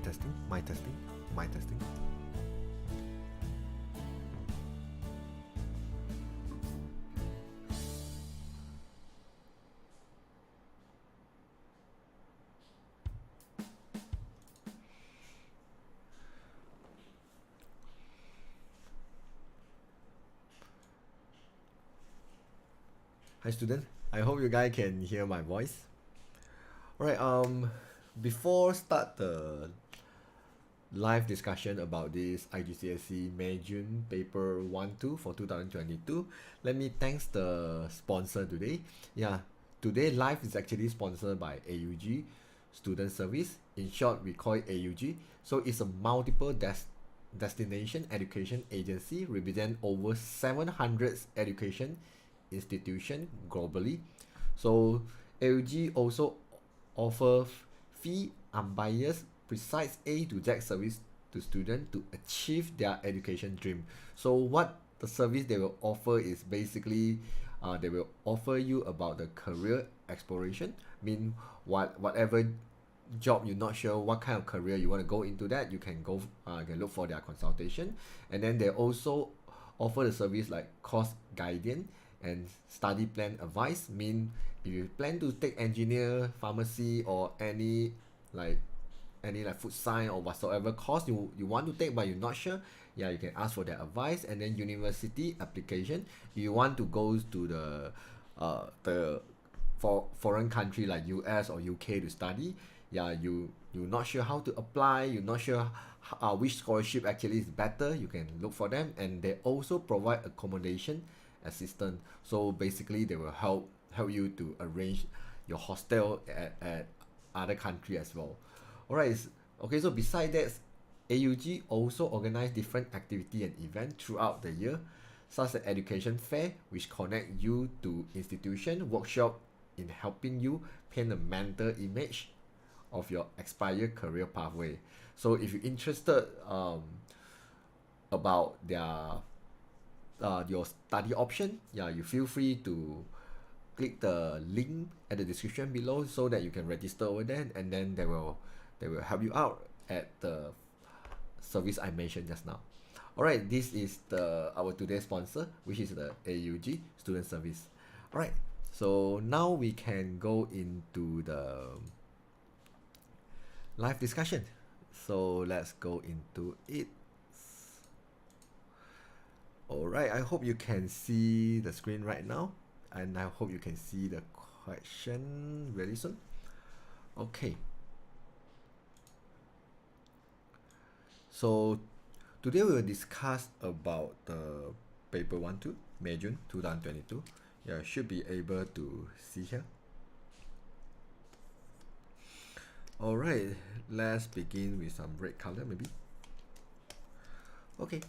testing, mic testing, mic testing. Hi student, I hope you guys can hear my voice. Alright, before start the live discussion about this IGCSE May June paper 1-2 for 2022, let me thanks the sponsor today. Yeah, today live is actually sponsored by AUG Student Service. In short, we call it AUG. So it's a multiple destination education agency represent over 700 education institution globally. So A.U.G also offer free, unbiased, precise A to Z service to students to achieve their education dream. So what the service they will offer is basically they will offer you about the career exploration. Mean whatever job you're not sure what kind of career you want to go into, that you can go can look for their consultation. And then they also offer the service like course guidance and study plan advice. Mean if you plan to take engineer, pharmacy, or any like food science or whatsoever course you want to take but you're not sure, yeah, you can ask for their advice. And then university application, if you want to go to the foreign country like US or UK to study, yeah, you're not sure how to apply, you're not sure which scholarship actually is better, you can look for them. And they also provide accommodation assistance. So basically they will help you to arrange your hostel at other country as well. Alright, okay, so beside that, AUG also organize different activity and event throughout the year, such as education fair, which connect you to institution, workshop in helping you paint a mental image of your aspired career pathway. So if you're interested about their your study option, yeah, you feel free to click the link at the description below so that you can register over there, and then they will help you out at the service I mentioned just now. Alright, this is our today's sponsor, which is the AUG Student Service. Alright, so now we can go into the live discussion. So let's go into it. Alright, I hope you can see the screen right now, and I hope you can see the question very soon. Okay. So today we will discuss about the paper 1-2, May June 2022. Yeah, should be able to see here. Alright, let's begin with some red color maybe. Okay.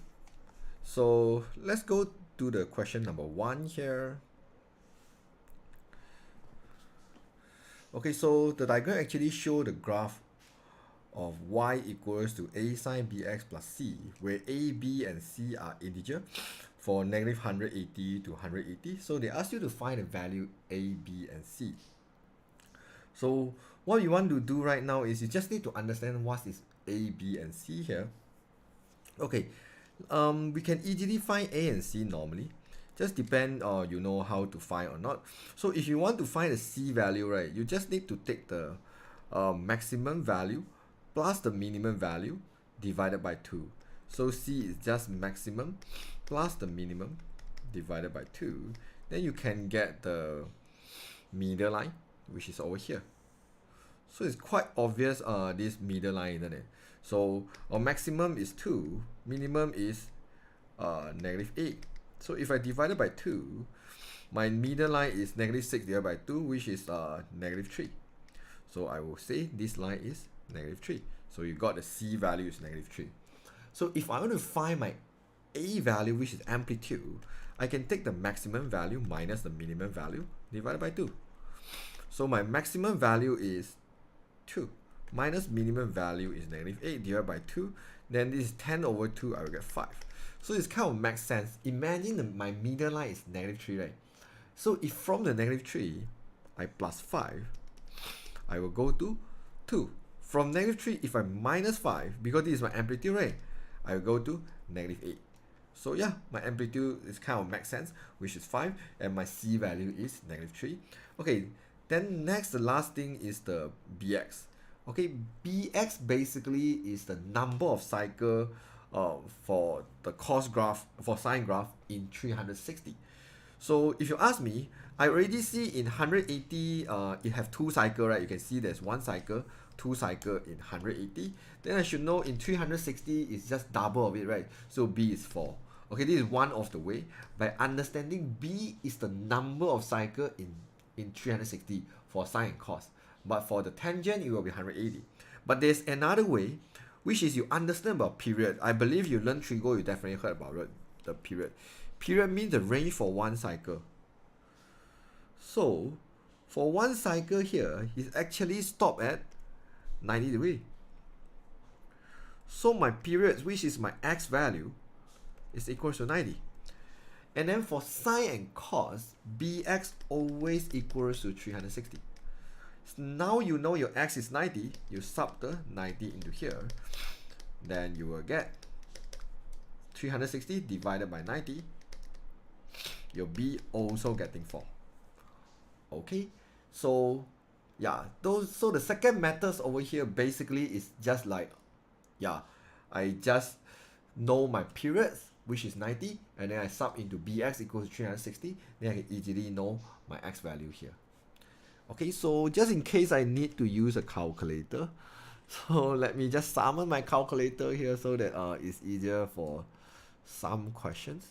So let's go to the question number 1 here. Okay, so the diagram actually show the graph of y equals to a sine bx plus c, where a, b, and c are integer for negative 180 to 180. So they ask you to find the value a, b, and c. So what you want to do right now is you just need to understand what is a, b, and c here. Okay. We can easily find a and c normally, just depend on you know how to find or not. So if you want to find the c value, right, you just need to take the maximum value plus the minimum value divided by 2. So c is just maximum plus the minimum divided by 2. Then you can get the middle line, which is over here. So it's quite obvious this middle line, isn't it? So our maximum is 2, minimum is negative 8. So if I divide it by 2, my middle line is negative 6 divided by 2, which is negative 3. So I will say this line is negative 3. So you got the c value is negative 3. So if I want to find my a value, which is amplitude, I can take the maximum value minus the minimum value divided by 2. So my maximum value is 2. Minus minimum value is negative 8 divided by 2. Then this is 10 over 2, I will get 5. So it's kind of makes sense. Imagine my middle line is negative 3, right? So if from the negative 3, I plus 5, I will go to 2. From negative 3, if I minus 5, because this is my amplitude, right, I will go to negative 8. So yeah, my amplitude is kind of makes sense, which is 5, and my C value is negative 3. Okay, then next, the last thing is the Bx. Okay, Bx basically is the number of cycle for the cos graph, for sine graph in 360. So if you ask me, I already see in 180, it have 2 cycle, right? You can see there's 1 cycle, 2 cycle in 180. Then I should know in 360 is just double of it, right? So B is 4. Okay, this is one of the way. By understanding B is the number of cycle in 360 for sine and cos. But for the tangent, it will be 180. But there's another way, which is you understand about period. I believe you learned Trigo, you definitely heard about it, the period. Period means the range for one cycle. So, for one cycle here, it's actually stopped at 90 degrees. So my period, which is my x value, is equals to 90. And then for sine and cos, Bx always equals to 360. So now you know your x is 90, you sub the 90 into here. Then you will get 360 divided by 90. Your B also getting 4. Okay, so yeah, so the second method over here basically is just like, yeah, I just know my periods, which is 90, and then I sub into Bx equals to 360, then I can easily know my x value here. Okay, so just in case I need to use a calculator, so let me just summon my calculator here so that it's easier for some questions.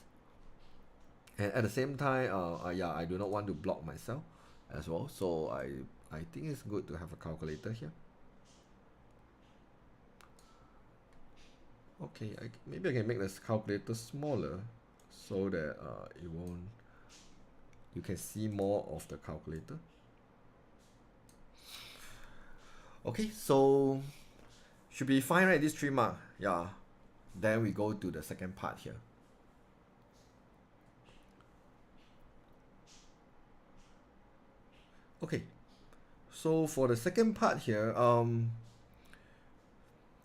And at the same time, yeah, I do not want to block myself as well, so I think it's good to have a calculator here. Okay, maybe I can make this calculator smaller so that it won't, you can see more of the calculator. Okay, so should be fine, right? This 3 mark, yeah. Then we go to the second part here. Okay, so for the second part here,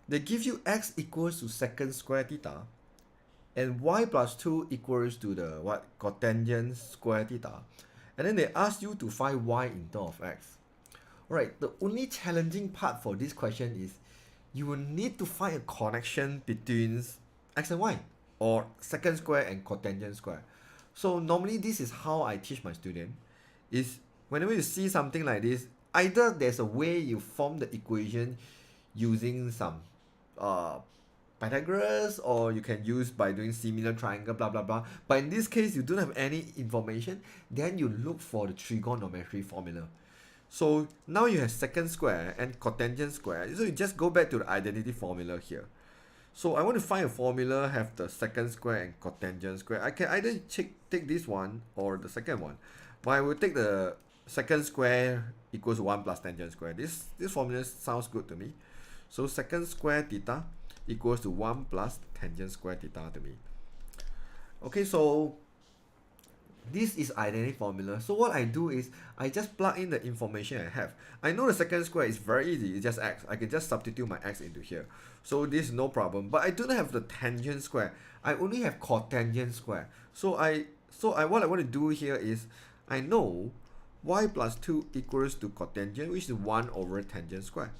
they give you x equals to secant square theta, and y plus 2 equals to the what, cotangent square theta, and then they ask you to find y in terms of x. Alright, the only challenging part for this question is you will need to find a connection between x and y, or secant square and cotangent square. So normally this is how I teach my student, is whenever you see something like this, either there's a way you form the equation using some Pythagoras, or you can use by doing similar triangle, blah blah blah. But in this case, you don't have any information, then you look for the trigonometry formula. So now you have secant square and cotangent square, so you just go back to the identity formula here. So I want to find a formula have the secant square and cotangent square. I can either take this one or the second one, but I will take the secant square equals 1 plus tangent square. This formula sounds good to me. So secant square theta equals to 1 plus tangent square theta to me. Okay, so this is identity formula. So what I do is I just plug in the information I have. I know the secant square is very easy, it's just x. I can just substitute my x into here. So this is no problem. But I don't have the tangent square. I only have cotangent square. So what I want to do here is I know y plus 2 equals to cotangent, which is 1 over tangent square.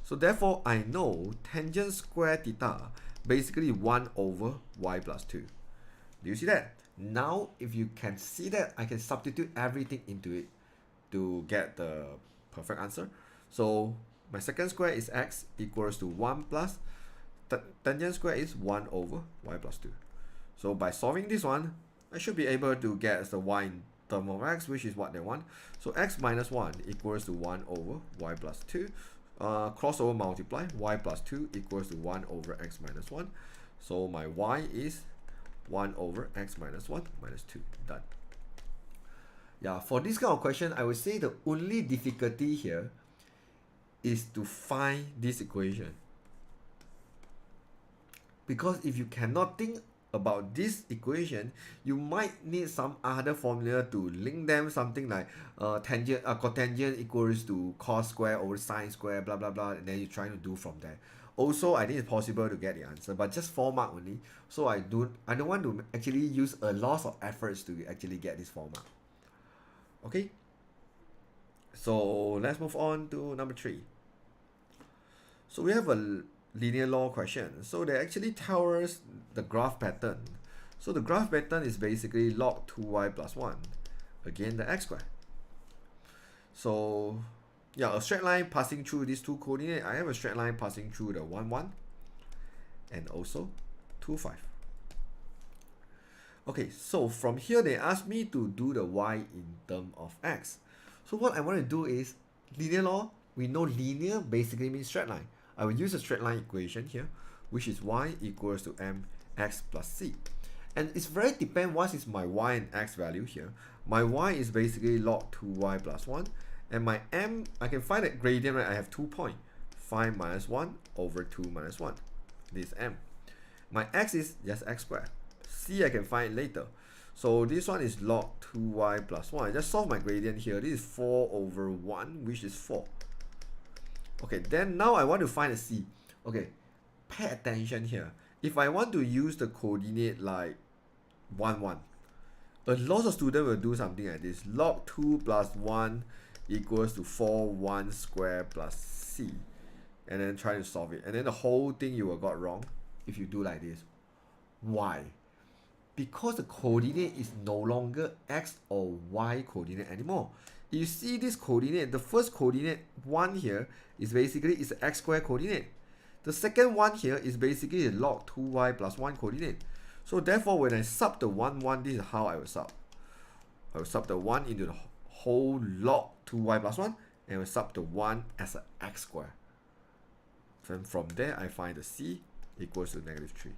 So therefore I know tangent square theta basically 1 over y plus 2. Do you see that? Now if you can see that, I can substitute everything into it to get the perfect answer. So my secant square is x equals to 1 plus tangent square is 1 over y plus 2. So by solving this one, I should be able to get the y in term of x, which is what they want. So x minus 1 equals to 1 over y plus 2. Crossover multiply, y plus 2 equals to 1 over x minus 1. So my y is 1 over x minus 1 minus 2. Done. Yeah, for this kind of question, I would say the only difficulty here is to find this equation. Because if you cannot think about this equation, you might need some other formula to link them, something like cotangent equals to cos square over sine square, blah blah blah, and then you're trying to do from there. Also, I think it's possible to get the answer, but just 4 mark only. So I don't want to actually use a lot of efforts to actually get this 4 mark. Okay. So let's move on to number 3. So we have a linear law question. So they actually tell us the graph pattern. So the graph pattern is basically log 2y plus 1. Again, the x squared. So yeah, a straight line passing through these two coordinates. I have a straight line passing through the 1, 1 and also 2, 5. Okay, so from here they ask me to do the y in terms of x. So what I want to do is linear law. We know linear basically means straight line. I will use a straight line equation here, which is y equals to mx plus c. And it's very depend what is my y and x value here. My y is basically log 2y plus 1. And my m, I can find that gradient, right? I have 2 points. 5 minus 1 over 2 minus 1. This is m. My x is just x squared. C I can find later. So this one is log 2y plus 1. I just solve my gradient here. This is 4 over 1, which is 4. Okay, then now I want to find a c. Okay, pay attention here. If I want to use the coordinate like 1, 1, a lot of students will do something like this. Log 2 plus 1 equals to 4, 1 square plus c. And then try to solve it. And then the whole thing you will got wrong if you do like this. Why? Because the coordinate is no longer x or y coordinate anymore. You see this coordinate, the first coordinate 1 here is basically is x squared coordinate. The second one here is basically the log 2y plus 1 coordinate. So therefore when I sub the 1, 1, this is how I will sub. I will sub the 1 into the whole log 2y plus 1 and I will sub the 1 as an x squared. Then from there I find the c equals to -3.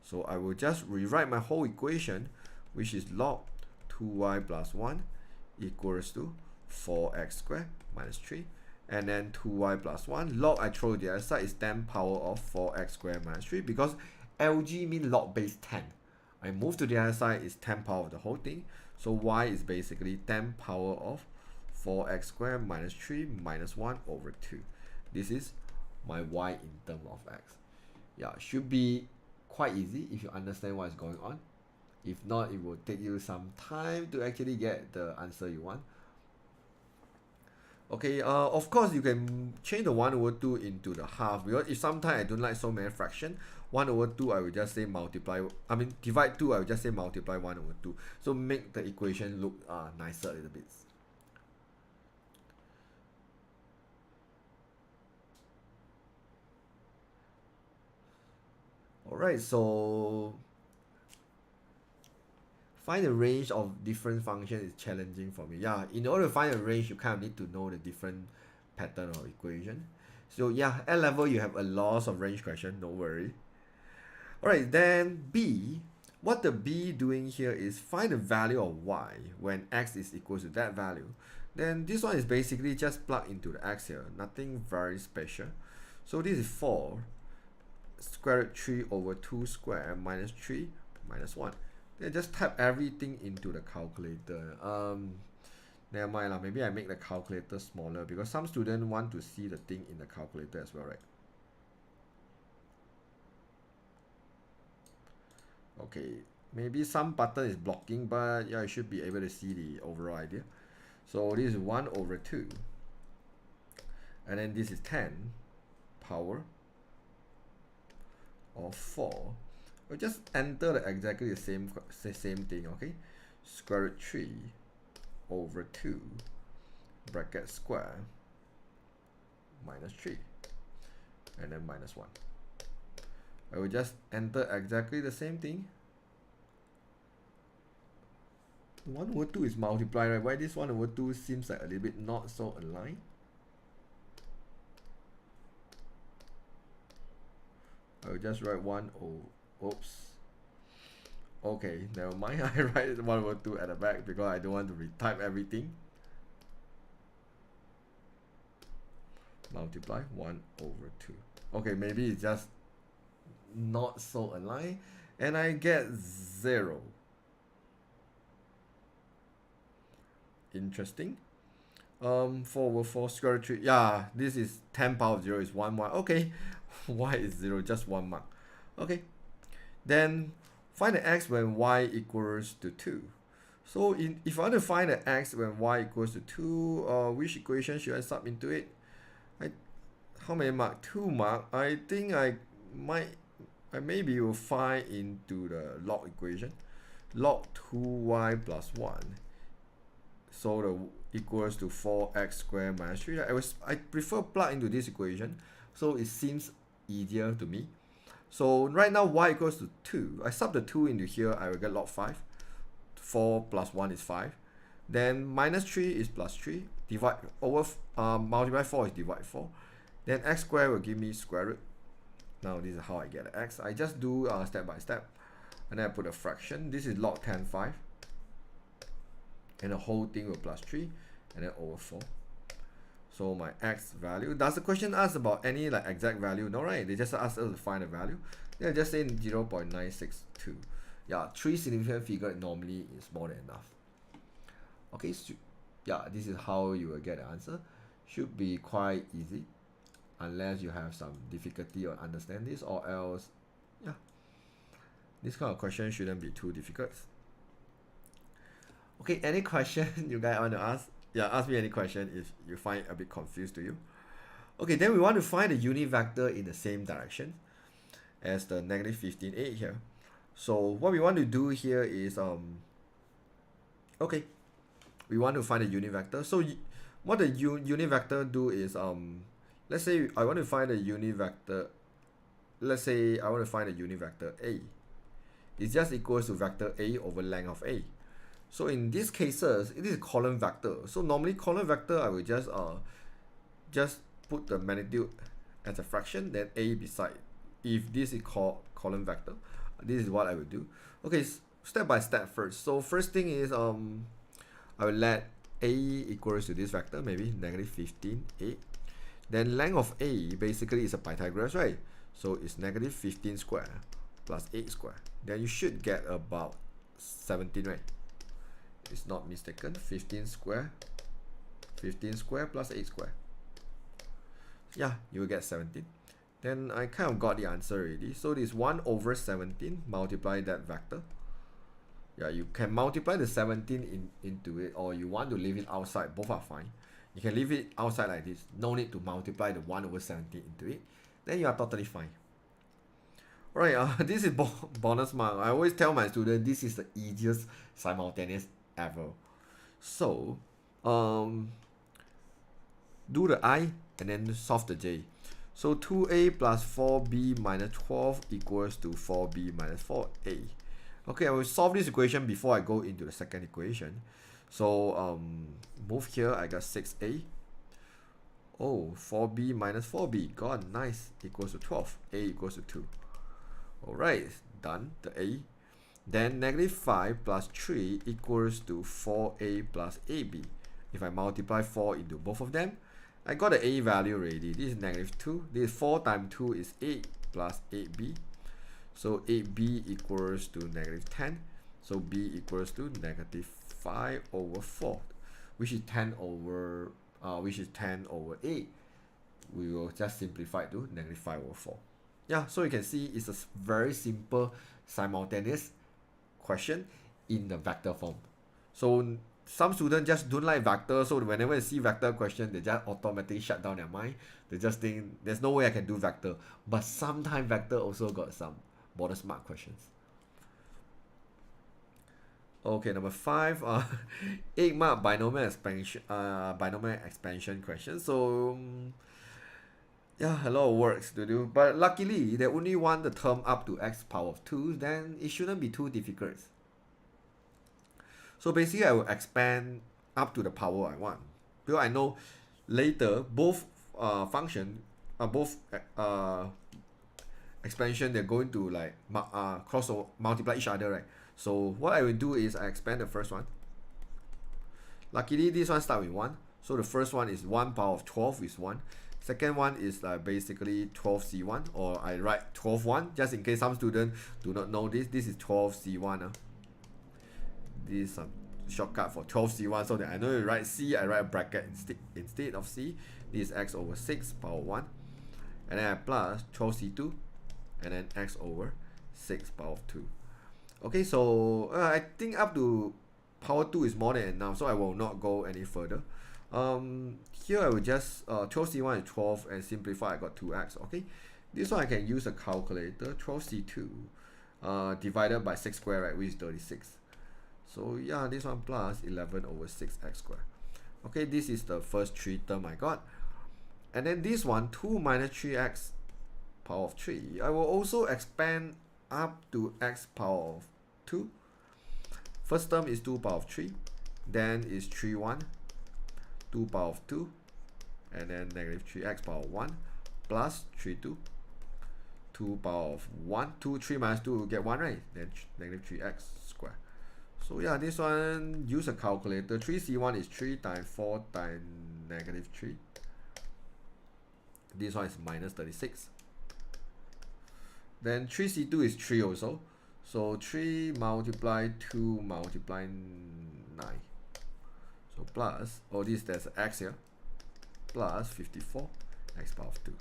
So I will just rewrite my whole equation, which is log 2y plus 1 equals to 4x squared minus 3. And then 2y plus 1. Log I throw the other side is 10 power of 4x squared minus 3 because LG means log base 10. I move to the other side is 10 power of the whole thing. So y is basically 10 power of 4x squared minus 3 minus 1 over 2. This is my y in terms of x. Yeah, should be quite easy if you understand what is going on. If not, it will take you some time to actually get the answer you want. Okay, of course you can change the 1 over 2 into the half, because if sometimes I don't like so many fractions, 1 over 2 I will just say divide 2, I will just say multiply 1 over 2. So make the equation look nicer a little bit. Alright, so find the range of different functions is challenging for me. Yeah, in order to find a range, you kind of need to know the different pattern of equation. So yeah, at level you have a lot of range question, no worry. Alright, then B. What the B doing here is find the value of y when x is equal to that value. Then this one is basically just plug into the x here, nothing very special. So this is 4 square root 3 over 2 square minus 3 minus 1. Then just type everything into the calculator. Never mind lah, maybe I make the calculator smaller because some students want to see the thing in the calculator as well, right? Okay, maybe some button is blocking, but yeah, you should be able to see the overall idea. So this is 1 over 2. And then this is 10 power of 4. We'll just enter exactly the same thing, okay? Square root 3 over 2 bracket square minus 3 and then minus 1. I will just enter exactly the same thing. 1 over 2 is multiplied, right? Why this 1 over 2 seems like a little bit not so aligned? I will just write 1 over, oops. Okay, never mind. I write 1 over 2 at the back because I don't want to retype everything. Multiply 1 over 2. Okay, maybe it's just not so aligned. and I get 0. Interesting. 4 over 4 square root 3. Yeah, this is 10 power of 0 is 1 1. Okay, y is 0, just 1 mark. Okay, then find the x when y equals to 2. So if I want to find the x when y equals to 2, which equation should I sub into it? How many mark? 2 mark. I think I maybe will find into the log equation. Log 2y plus 1. So the equals to 4x squared minus 3. I prefer plug into this equation, so it seems easier to me. So right now y equals to 2. I sub the 2 into here, I will get log 5. 4 plus 1 is 5. Then minus 3 is plus 3. Divide over multiply 4 is divide 4. Then x squared will give me square root. Now this is how I get the x. I just do step by step. And then I put a fraction. This is log 10 5. And the whole thing will plus 3. And then over 4. So my x value. Does the question ask about any like exact value? No, right? They just ask us to find a value. They'll just say 0.962. Yeah, 3 significant figure normally is more than enough. Okay, so yeah, this is how you will get the answer. Should be quite easy, unless you have some difficulty on understand this, or else, yeah, this kind of question shouldn't be too difficult. Okay, any question you guys want to ask? Yeah, ask me any question if you find it a bit confused to you. Okay, then we want to find the unit vector in the same direction as the negative 15a here. So what we want to do here is okay, we want to find a unit vector. So what the unit vector do is let's say I want to find a unit vector. Let's say I want to find a unit vector a. It's just equals to vector a over length of a. So in these cases, it is a column vector. So normally column vector, I will just put the magnitude as a fraction, then a beside. If this is called column vector, this is what I will do. Okay, step by step first. So first thing is I will let a equals to this vector, maybe negative 15a. Then length of a basically is a Pythagoras, right? So it's negative 15 square plus 8 square. Then you should get about 17, right? It's not mistaken. 15 square plus 8 square. Yeah, you will get 17. Then I kind of got the answer already. So this 1 over 17, multiply that vector. Yeah, you can multiply the 17 into it, or you want to leave it outside. Both are fine. You can leave it outside like this. No need to multiply the 1 over 17 into it. Then you are totally fine. Alright, this is bonus mark. I always tell my students this is the easiest simultaneous ever. So, do the I and then solve the J. So 2a plus 4b minus 12 equals to 4b minus 4a. Okay, I will solve this equation before I go into the second equation. So move here, I got 6a. Oh, 4b minus 4b, gone, nice, equals to 12. A equals to 2. Alright, done, the A. Then negative 5 plus 3 equals to 4a plus ab. If I multiply 4 into both of them, I got the a value already. This is negative 2. This 4 times 2 is 8 plus 8b. So 8b equals to negative 10. So b equals to negative 5 over 4, which is 10 over 8. We will just simplify to negative 5 over 4. Yeah, so you can see it's a very simple simultaneous question in the vector form. So some students just don't like vector, so whenever they see vector question, they just automatically shut down their mind. They just think there's no way I can do vector. But sometimes vector also got some bonus mark questions. Okay, number 5, 8 mark binomial expansion question. So yeah, a lot of works to do, but luckily they only want the term up to x power of 2, then it shouldn't be too difficult. So basically I will expand up to the power I want, because I know later both function, both expansion, they're going to like cross or multiply each other, right? So what I will do is I expand the first one. Luckily this one start with 1, so the first one is 1 power of 12 is 1. Second one is basically 12C1, or I write 12.1 just in case some students do not know this. This is 12C1. This is a shortcut for 12C1, so that I know you write C, I write a bracket instead of C. This is x over 6 power 1. And then I plus 12C2, and then x over 6 power 2. Okay, so I think up to power 2 is more than enough, so I will not go any further. Here I will just 12C1 is 12 and simplify. I got 2x. Okay, this one I can use a calculator. 12C2 divided by 6 squared, right, which is 36. So yeah, this one plus 11 over 6x squared. Okay, this is the first 3 term I got. And then this one, 2 minus 3x power of 3. I will also expand up to x power of 2. First term is 2 power of 3. Then is 3, 1. 2 power of 2. And then negative 3x power of 1. Plus 3, 2. 2 power of 1. 2, 3 minus 2 will get 1, right? Then negative 3x squared. So yeah, this one, use a calculator. 3C1 is 3 times 4 times negative 3. This one is minus 36. Then 3C2 is 3 also. So 3 multiply 2 multiply 9. So plus, there's x here. Plus 54 x power of 2.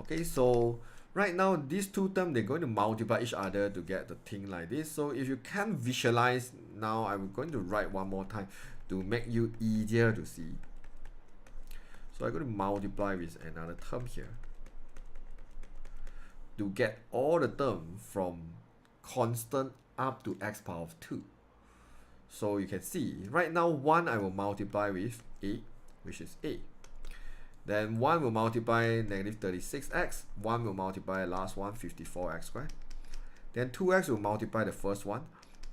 Okay, so right now these two terms, they're going to multiply each other to get the thing like this. So if you can't visualize now, I'm going to write one more time to make you easier to see. So I'm going to multiply with another term here to get all the terms from constant up to x power of 2. So you can see right now 1 I will multiply with a, which is a. Then 1 will multiply negative 36x. 1 will multiply last one, 54x squared. Then 2x will multiply the first one,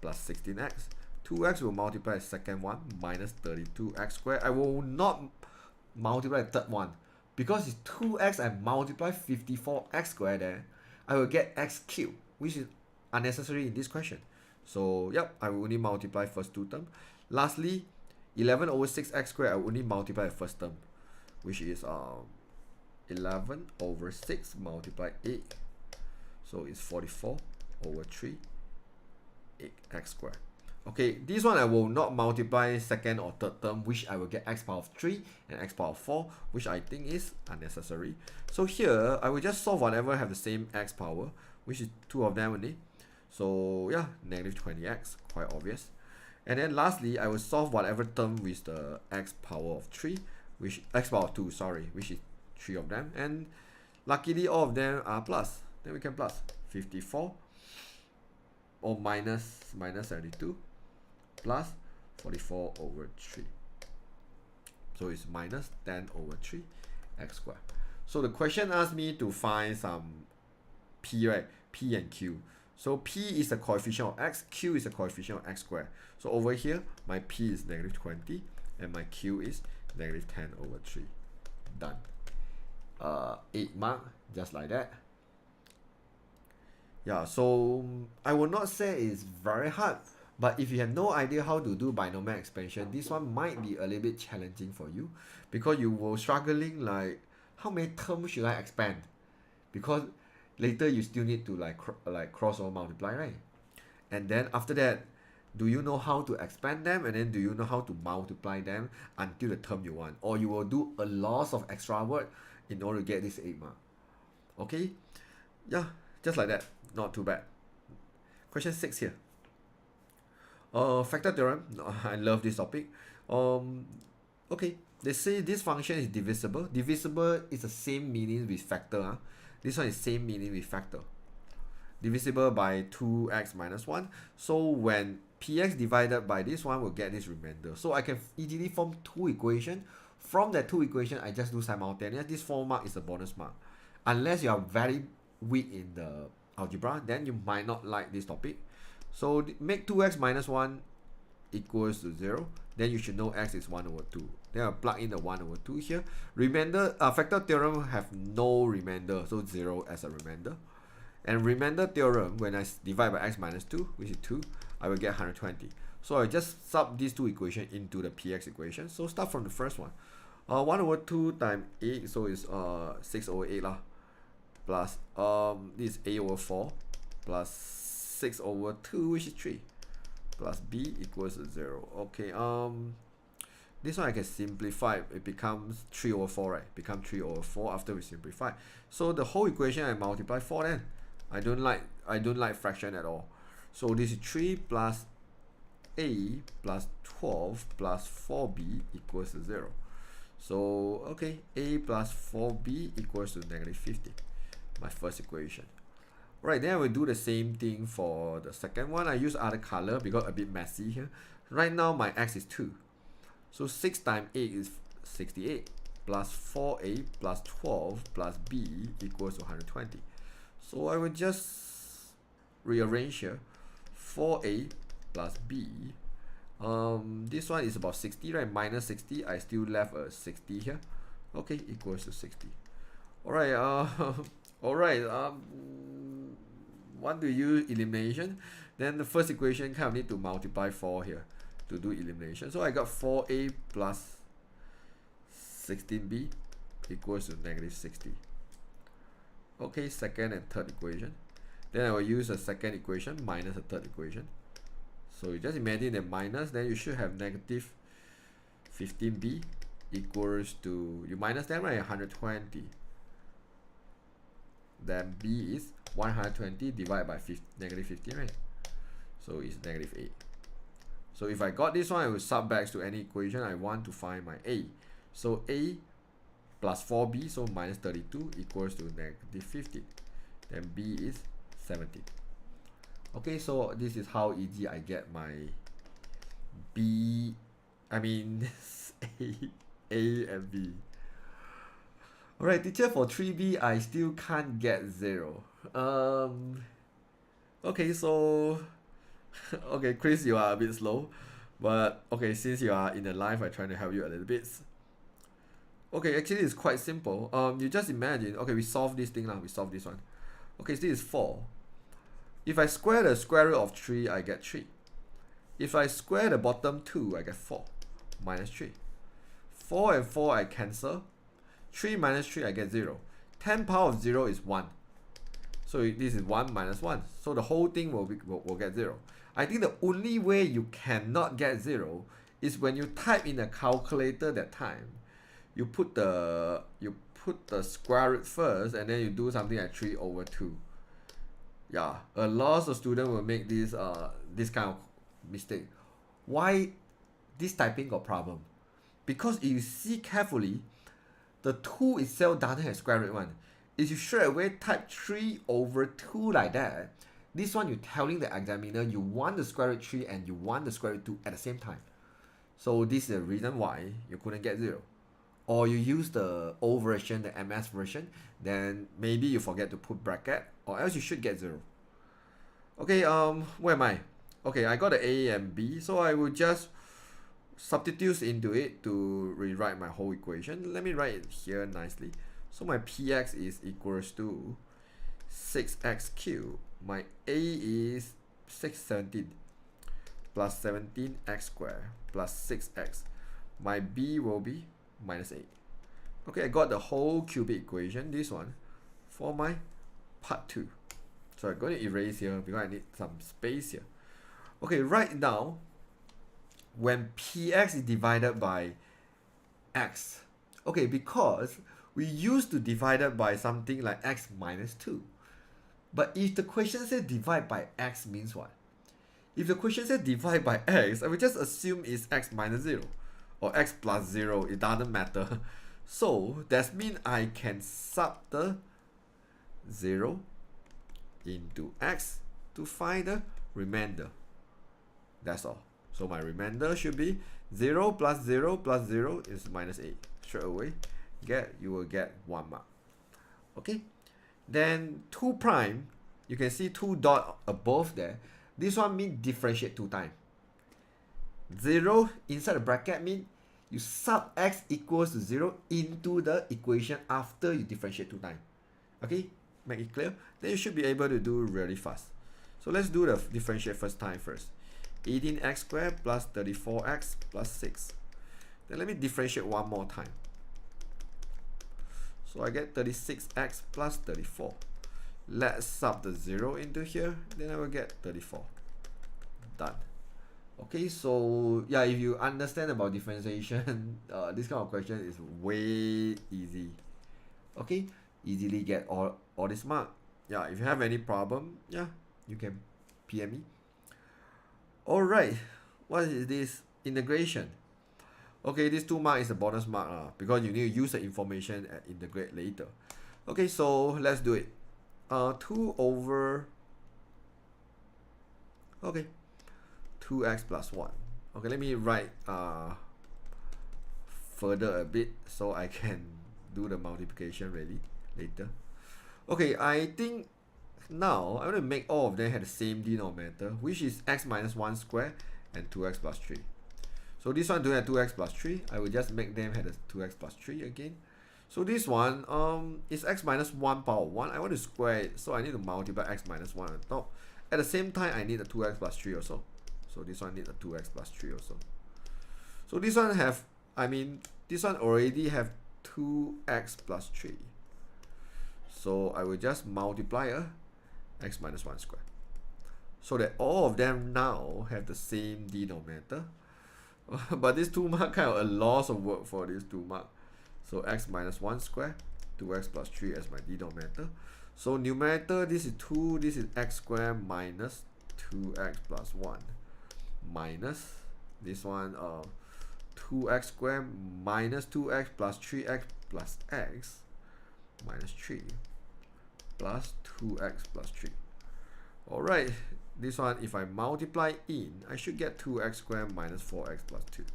plus 16x. 2x will multiply the second one, minus 32x squared. I will not multiply the third one, because it's 2x and multiply 54x squared, then I will get x cubed, which is unnecessary in this question. So yep, I will only multiply first two terms. Lastly, 11 over 6x squared, I will only multiply the first term, which is 11 over 6 multiply 8. So it's 44 over 3 8x squared. Okay, this one I will not multiply second or third term, which I will get x power of 3 and x power of 4, which I think is unnecessary. So here, I will just solve whatever have the same x power, which is 2 of them only. So yeah, negative 20x, quite obvious. And then lastly, I will solve whatever term with the x power of 3, which x power of 2, sorry, which is 3 of them. And luckily all of them are plus. Then we can plus 54 or minus 72 plus 44 over 3. So it's minus 10 over 3 x squared. So the question asked me to find some p, right? P and q. So p is a coefficient of x, q is a coefficient of x squared. So over here, my p is negative 20 and my q is negative 10 over 3. Done. 8 mark, just like that. Yeah, so I will not say it's very hard, but if you have no idea how to do binomial expansion, this one might be a little bit challenging for you, because you will struggling like, how many terms should I expand? Because later you still need to like cross or multiply, right? And then after that, do you know how to expand them? And then do you know how to multiply them until the term you want? Or you will do a lot of extra work in order to get this 8 mark. Okay? Yeah, just like that. Not too bad. Question 6 here. Factor theorem. I love this topic. Okay, they say this function is divisible. Divisible is the same meaning with factor. This one is same meaning with factor. Divisible by 2x minus 1. So when px divided by this one, will get this remainder. So I can easily form two equations. From that two equations, I just do simultaneous. This 4 mark is a bonus mark. Unless you are very weak in the algebra, then you might not like this topic. So make 2x minus 1 equals to 0. Then you should know x is 1 over 2. Then I'll plug in the 1 over 2 here. Remainder, factor theorem have no remainder, so 0 as a remainder. And remainder theorem, when I divide by x minus 2, which is 2, I will get 120. So I just sub these two equations into the px equation. So start from the first one. 1 over 2 times 8, so it's 6 over 8 lah. Plus this is a over 4 plus 6 over 2, which is 3, plus b equals to 0. Okay, this one I can simplify. It becomes 3 over 4, right? Become 3 over 4 after we simplify. So the whole equation I multiply 4 then. I don't like fraction at all. So this is 3 plus a plus 12 plus 4b equals to 0. So okay, a plus 4b equals to negative 50. My first equation. Right, then I will do the same thing for the second one. I use other color because a bit messy here. Right now my x is 2. So 6 times 8 is 68 plus 4a plus 12 plus b equals to 120. So I will just rearrange here. 4a plus b. This one is about 60, right? Minus 60. I still left a 60 here. Okay, equals to 60. Alright, alright, want to use elimination, then the first equation kind of need to multiply 4 here to do elimination. So I got 4a plus 16b equals to negative 60. Okay, second and third equation. Then I will use a second equation minus a third equation. So you just imagine the minus, then you should have negative 15b equals to, you minus them, right? 120. Then b is 120 divided by negative 15, right? So it's negative 8. So if I got this one, I will sub back to any equation I want to find my a. So a plus 4b, so minus 32 equals to negative 50. Then b is 70. Okay, so this is how easy I get my b, I mean a and b. Alright, teacher, for 3b I still can't get 0. Okay, so okay, Chris, you are a bit slow, but okay, since you are in the live, I try to help you a little bit. Okay, actually it's quite simple. You just imagine, okay, we solve this thing now, we solve this one. Okay, so this is 4. If I square the square root of 3, I get 3. If I square the bottom 2, I get 4 minus 3. 4 and 4 I cancel. 3 minus 3, I get 0. 10 power of 0 is 1. So this is 1 minus 1. So the whole thing will get 0. I think the only way you cannot get 0 is when you type in a calculator that time. You put the square root first, and then you do something like 3 over 2. Yeah, a lot of students will make this kind of mistake. Why this typing got problem? Because if you see carefully, the 2 itself doesn't have square root 1. If you straight away type 3 over 2 like that, this one you're telling the examiner you want the square root 3 and you want the square root 2 at the same time. So this is the reason why you couldn't get 0. Or you use the old version, the MS version, then maybe you forget to put bracket, or else you should get 0. Okay, where am I? Okay, I got the A and B, so I will just substitute into it to rewrite my whole equation. Let me write it here nicely. So my px is equals to 6x cubed. My a is 617 plus 17x squared plus 6x. My b will be minus 8. Okay, I got the whole cubic equation, this one, for my part 2. So I'm going to erase here because I need some space here. Okay, right now, when px is divided by x, okay, because we used to divide it by something like x minus 2. But if the question says divide by x means what? If the question says divide by x, I will just assume it's x minus 0 or x plus 0, it doesn't matter. So that means I can sub the 0 into x to find the remainder. That's all. So my remainder should be 0 plus 0 plus 0 is minus 8. Straight away, you will get 1 mark. Okay. Then 2 prime, you can see 2 dot above there. This one means differentiate 2 times. 0 inside the bracket means you sub x equals to 0 into the equation after you differentiate 2 times. Okay, make it clear. Then you should be able to do really fast. So let's do the differentiate first time first. 18x squared plus 34x plus 6. Then let me differentiate one more time. So I get 36x plus 34. Let's sub the 0 into here, then I will get 34. Done. Okay, so yeah, if you understand about differentiation, this kind of question is way easy. Okay, easily get all this mark. Yeah, if you have any problem, yeah, you can PM me. Alright, what is this integration? Okay, this 2 mark is a bonus mark because you need to use the information and integrate later. Okay, so let's do it. 2 over, okay, 2x plus 1. Okay, let me write further a bit so I can do the multiplication ready later. Okay, I think now I want to make all of them have the same denominator, which is x minus 1 square and 2x plus 3. So this one don't have 2x plus 3. I will just make them have the 2x plus 3 again. So this one is x minus 1 power 1. I want to square it, so I need to multiply x minus 1 on top. At the same time, I need a 2x plus 3 also. So this one need a 2x plus 3 also. So this one have, this one already have 2x plus 3. So I will just multiply x minus 1 square. So that all of them now have the same denominator. But this 2 mark kind of a loss of work for this 2 mark. So x minus 1 square, 2x plus 3 as my denominator. So numerator, this is 2, this is x squared minus 2x plus 1. Minus this one 2x squared minus 2x plus 3x plus x minus 3 plus 2x plus 3. Alright, this one if I multiply in, I should get 2x squared minus 4x plus 2.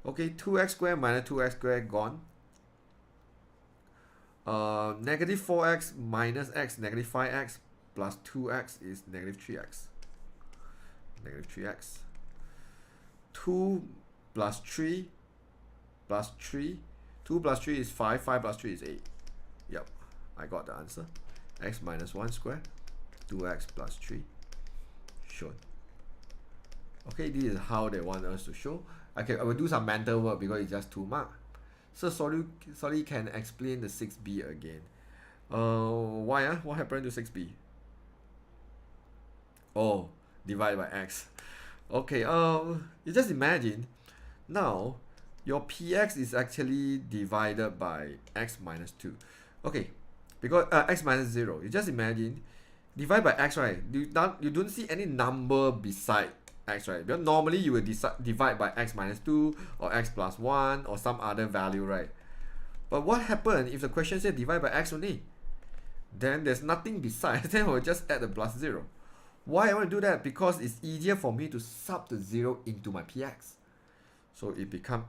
Okay, 2x squared minus 2x squared gone. Negative 4x minus x, negative 5x plus 2x is negative 3x. Negative 3x. 2 plus 3 plus 3. 2 plus 3 is 5. 5 plus 3 is 8. Yep, I got the answer. X minus 1 square, 2x plus 3. Shown. Okay, this is how they want us to show. I will do some mental work because it's just 2 mark. So sorry, can explain the 6b again. Why? What happened to 6b? Oh, divided by x. Okay, you just imagine now your px is actually divided by x minus 2. Okay, because x minus 0. You just imagine divide by x, right? You don't see any number beside x, right? Because normally you will divide by x minus 2 or x plus 1 or some other value, right? But what happens if the question says divide by x only? Then there's nothing besides. Then we'll just add the plus 0. Why I want to do that? Because it's easier for me to sub the 0 into my px. So it becomes,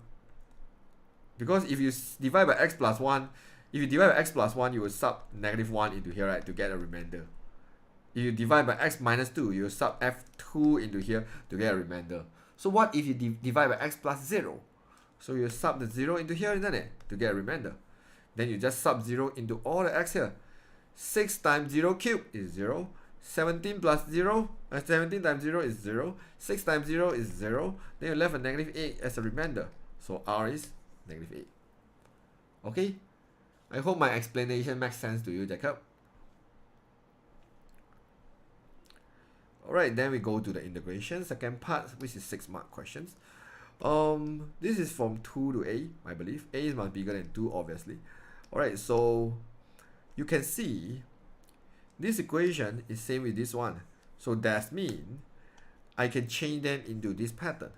because if you divide by x plus 1, if you divide by x plus 1, you will sub negative 1 into here, right, to get a remainder. If you divide by x minus 2, you will sub f2 into here to get a remainder. So what if you divide by x plus 0? So you sub the 0 into here, isn't it, to get a remainder. Then you just sub 0 into all the x here. 6 times 0 cubed is 0. 17 plus 0, 17 times 0 is 0. 6 times 0 is 0. Then you left a negative 8 as a remainder. So r is negative 8. Okay? I hope my explanation makes sense to you, Jacob. Alright, then we go to the integration, second part, which is 6 mark questions. This is from 2 to a, I believe. A is much bigger than 2, obviously. Alright, so you can see this equation is same with this one. So that means I can change them into this pattern.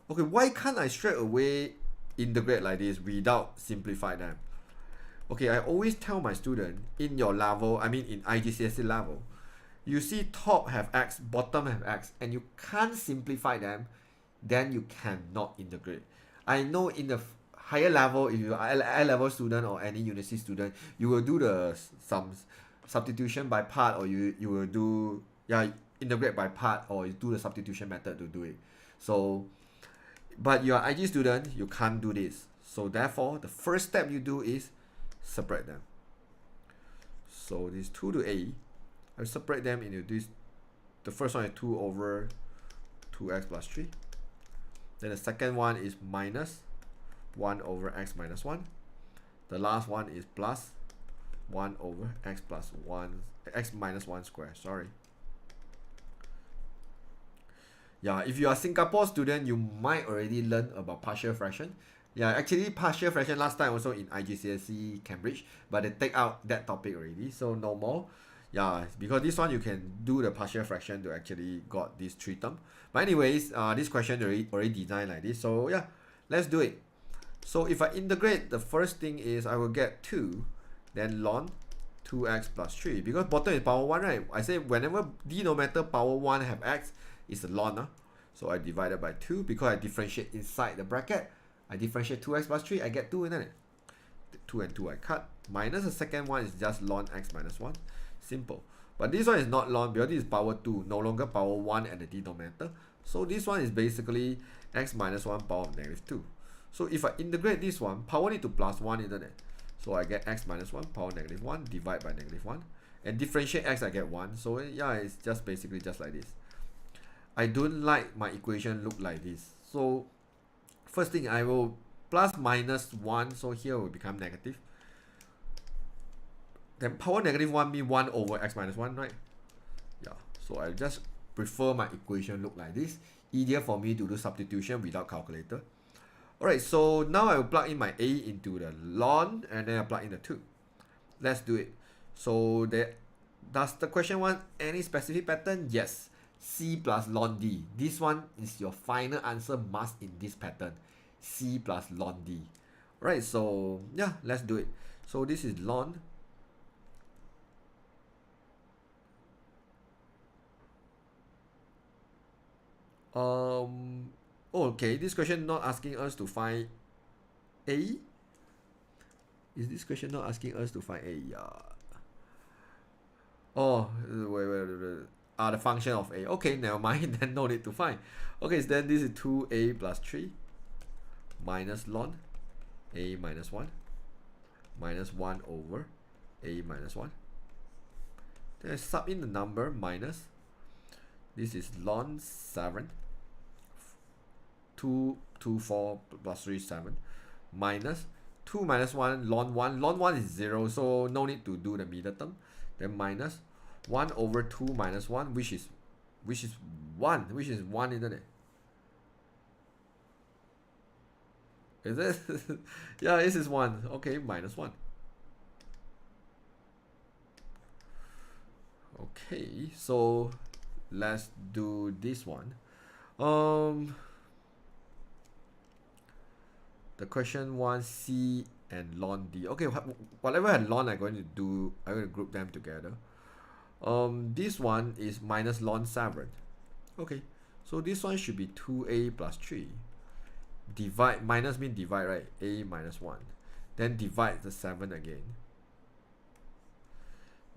Okay, why can't I straight away integrate like this without simplify them? Okay, I always tell my student in your level, in IGCSE level, you see top have x, bottom have x, and you can't simplify them, then you cannot integrate. I know in the higher level, if you are a level student or any university student, you will do some substitution by part, or you will do integrate by part, or you do the substitution method to do it. So, but you are IG student, you can't do this. So therefore, the first step you do is separate them. So this 2 to a, I separate them into this. The first one is 2 over 2x plus 3. Then the second one is minus 1 over x minus 1. The last one is plus 1 over x plus 1, x minus 1 square, sorry. Yeah, if you are a Singapore student, you might already learn about partial fraction. Yeah, actually partial fraction last time also in IGCSE Cambridge, but they take out that topic already, so no more. Yeah, because this one you can do the partial fraction to actually got this 3 term. But anyways, this question already designed like this, so yeah, let's do it. So if I integrate, the first thing is I will get 2, then ln 2x plus 3. Because bottom is power 1, right? I say whenever denominator power 1 have x, it's a ln. So I divided by 2 because I differentiate inside the bracket. I differentiate 2x plus 3, I get 2, isn't it? 2 and 2 I cut. Minus the second one is just ln x minus 1. Simple. But this one is not ln because this is power 2, no longer power 1 at the denominator. So this one is basically x minus 1 power of negative 2. So if I integrate this one, power need to plus 1, isn't it? So I get x minus 1 power negative 1 divide by negative 1. And differentiate x, I get 1. So yeah, it's just basically just like this. I don't like my equation look like this. So first thing, I will plus minus 1. So here will become negative. Then power negative 1 means 1 over x minus 1, right? Yeah, so I just prefer my equation look like this. Easier for me to do substitution without calculator. Alright, so now I will plug in my a into the ln and then I plug in the 2. Let's do it. So does the question want any specific pattern? Yes. C plus ln d. This one is your final answer must in this pattern. C plus ln d. Right, so yeah, let's do it. So this is ln. Okay, this question not asking us to find a. Is this question not asking us to find a? Oh, wait. The function of a. Okay, never mind. Then no need to find. Okay, so then this is 2a plus 3 minus ln a minus 1 minus 1 over a minus 1. Then I sub in the number minus. This is ln 7. 4 plus 3 is 7 minus 2 minus 1 ln 1. Ln 1 is 0, so no need to do the middle term. Then minus 1 over 2 minus 1, which is 1, isn't it? Is it? Yeah, this is 1. Okay, minus 1. Okay, so let's do this one. The question wants C and ln d. Okay, whatever I had ln, I'm going to group them together. This one is minus ln 7. Okay, so this one should be 2a plus 3. Divide, minus mean divide, right? A minus 1. Then divide the 7 again.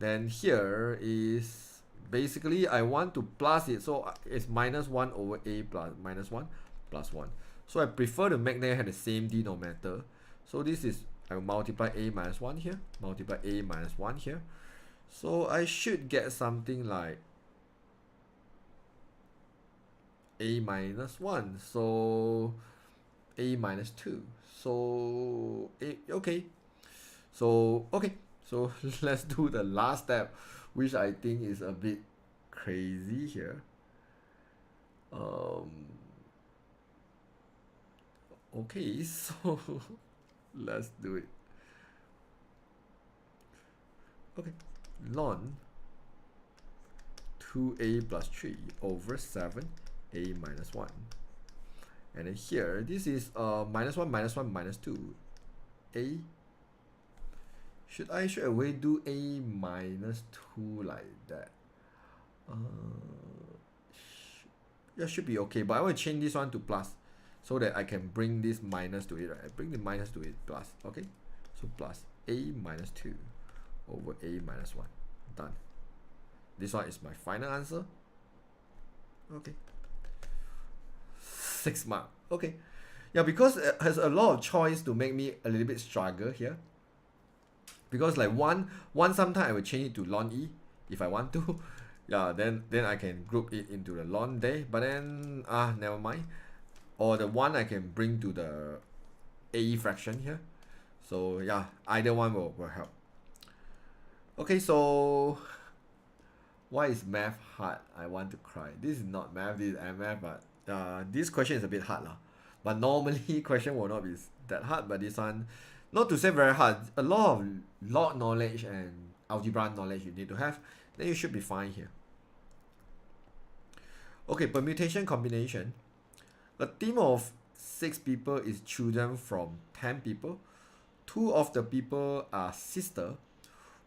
Then here is basically I want to plus it, so it's minus 1 over a plus minus 1 plus 1. So I prefer to make them have the same denominator. So this is, I will multiply a minus 1 here, multiply a minus 1 here. So I should get something like a minus 1. So a minus 2. So okay. So let's do the last step, which I think is a bit crazy here. Okay, so let's do it. Okay, ln 2a plus 3 over 7a minus 1. And then here, this is minus 1 minus 1 minus 2. A. Should I straight away do a minus 2 like that? Yeah, should be okay. But I want to change this one to plus, so that I can bring this minus to it, right? I bring the minus to it, plus. Okay, so plus a minus 2 over a minus 1. Done. This one is my final answer. Okay. 6 mark. Okay. Yeah, because it has a lot of choice to make me a little bit struggle here. Because like one sometime I will change it to ln e if I want to. Yeah, then I can group it into the ln there. But then never mind. Or the one I can bring to the a fraction here. So yeah, either one will help. Okay, so why is math hard? I want to cry. This is not math, this is MF, but this question is a bit hard lah. But normally question will not be that hard, but this one, not to say very hard, a lot of log knowledge and algebra knowledge you need to have, then you should be fine here. Okay, permutation combination. A team of 6 people is chosen from 10 people. 2 of the people are sister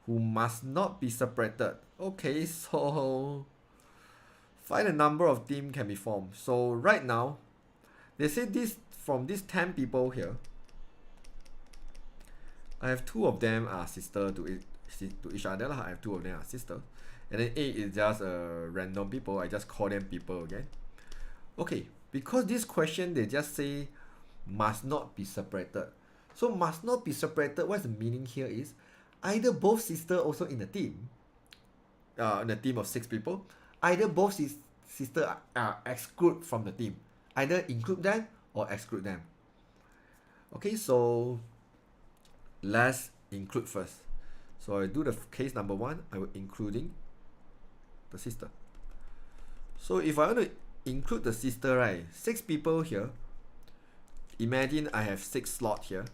who must not be separated. Okay, so find the number of team can be formed. So right now, they say this from these 10 people here, I have 2 of them are sister to each other. I have 2 of them are sister. And then 8 is just random people. I just call them people again. Okay, because this question they just say must not be separated. So must not be separated, what's the meaning here is either both sister also in the team of 6 people, either both sister are excluded from the team, either include them or exclude them. Okay, so let's include first. So I do the case number 1, I will including the sister. So if I want to include the sister, right, 6 people here, imagine I have 6 slots here.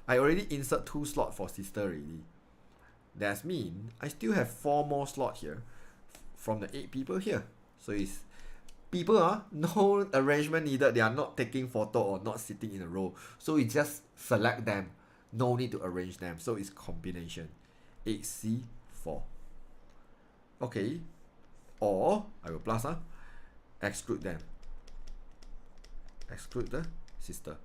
I already insert 2 slots for sister already. That means I still have 4 more slots here from the 8 people here. So it's people, no arrangement needed. They are not taking photo or not sitting in a row. So we just select them. No need to arrange them. So it's combination 8C4. Okay. Or I will plus exclude them. Exclude the sister.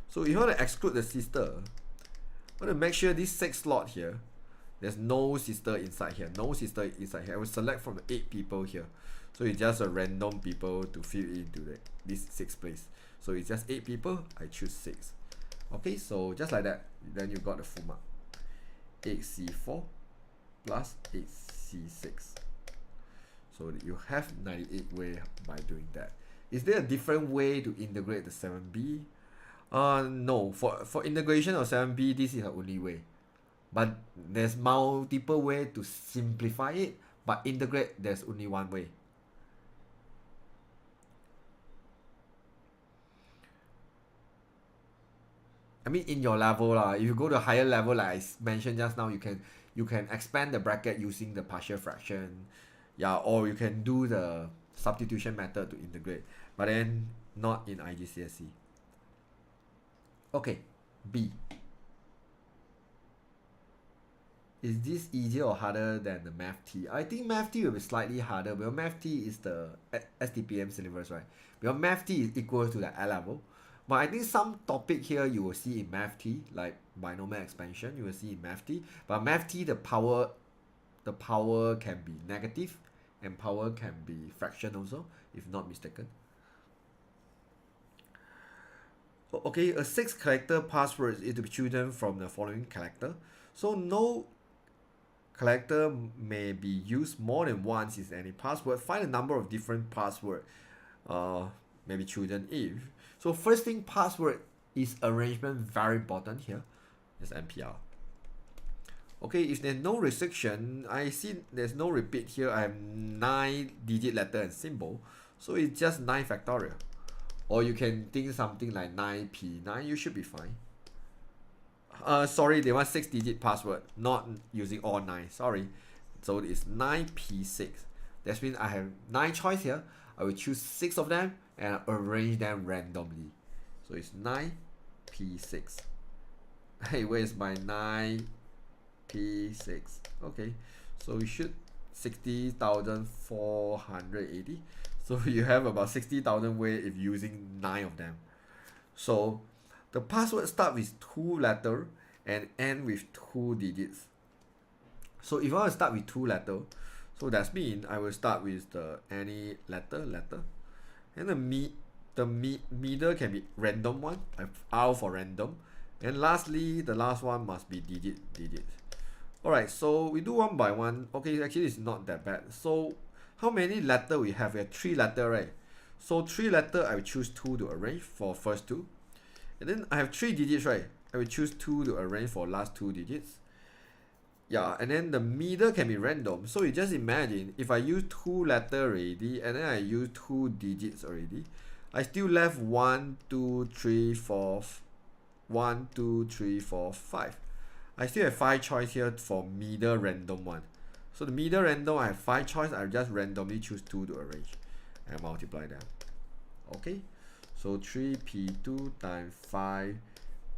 So if you want to exclude the sister, I want to make sure this 6 slot here, there's no sister inside here. No sister inside here. I will select from the 8 people here. So it's just a random people to fill into this 6th place. So it's just 8 people. I choose 6. Okay, so just like that, then you got the full mark. 8C4 plus 8C6. So you have 98 way by doing that. Is there a different way to integrate the 7b? No, for integration of 7b, this is the only way. But there's multiple ways to simplify it, but integrate, there's only one way. I mean, in your level, if you go to higher level, like I mentioned just now, you can expand the bracket using the partial fraction, yeah, or you can do the substitution method to integrate, but then not in IGCSE. Okay, B. Is this easier or harder than the Math T? I think Math T will be slightly harder, because Math T is the STPM syllabus, right? Because Math T is equal to the A level. But I think some topic here you will see in Math T, like binomial expansion, you will see in Math T. But Math T, the power can be negative, and power can be fraction also, if not mistaken. Okay, a 6-character password is to be chosen from the following character. So no character may be used more than once in any password. Find a number of different password may be chosen if. So first thing, password is arrangement very important here. It's NPR. Okay, if there's no restriction, I see there's no repeat here. I have 9-digit letter and symbol. So it's just 9 factorial. Or you can think something like 9P9, you should be fine. Sorry, they want 6-digit password, not using all 9, sorry. So it's 9P6. That means I have 9 choice here. I will choose 6 of them and arrange them randomly. So it's 9P6. Hey, where's my 9P6? Okay, so we should 60,480. So you have about 60,000 ways if using 9 of them. So the password start with 2 letters and end with 2 digits. So if I want to start with 2 letters, so that means I will start with the any letter, and the middle can be random one. I have R for random, and lastly the last one must be digit. Alright, so we do one by one. Okay, actually it's not that bad. So how many letters we have? We have 3 letters, right? So 3 letters, I will choose 2 to arrange for first 2. And then I have 3 digits, right? I will choose 2 to arrange for last 2 digits. Yeah, and then the middle can be random. So you just imagine if I use 2 letter already and then I use 2 digits already, I still left 1, 2, 3, 4, 1, 2, 3, 4, 5. I still have 5 choice here for middle random one. So the middle random, I have 5 choice. I just randomly choose 2 to arrange and multiply them. Okay, so 3p2 times 5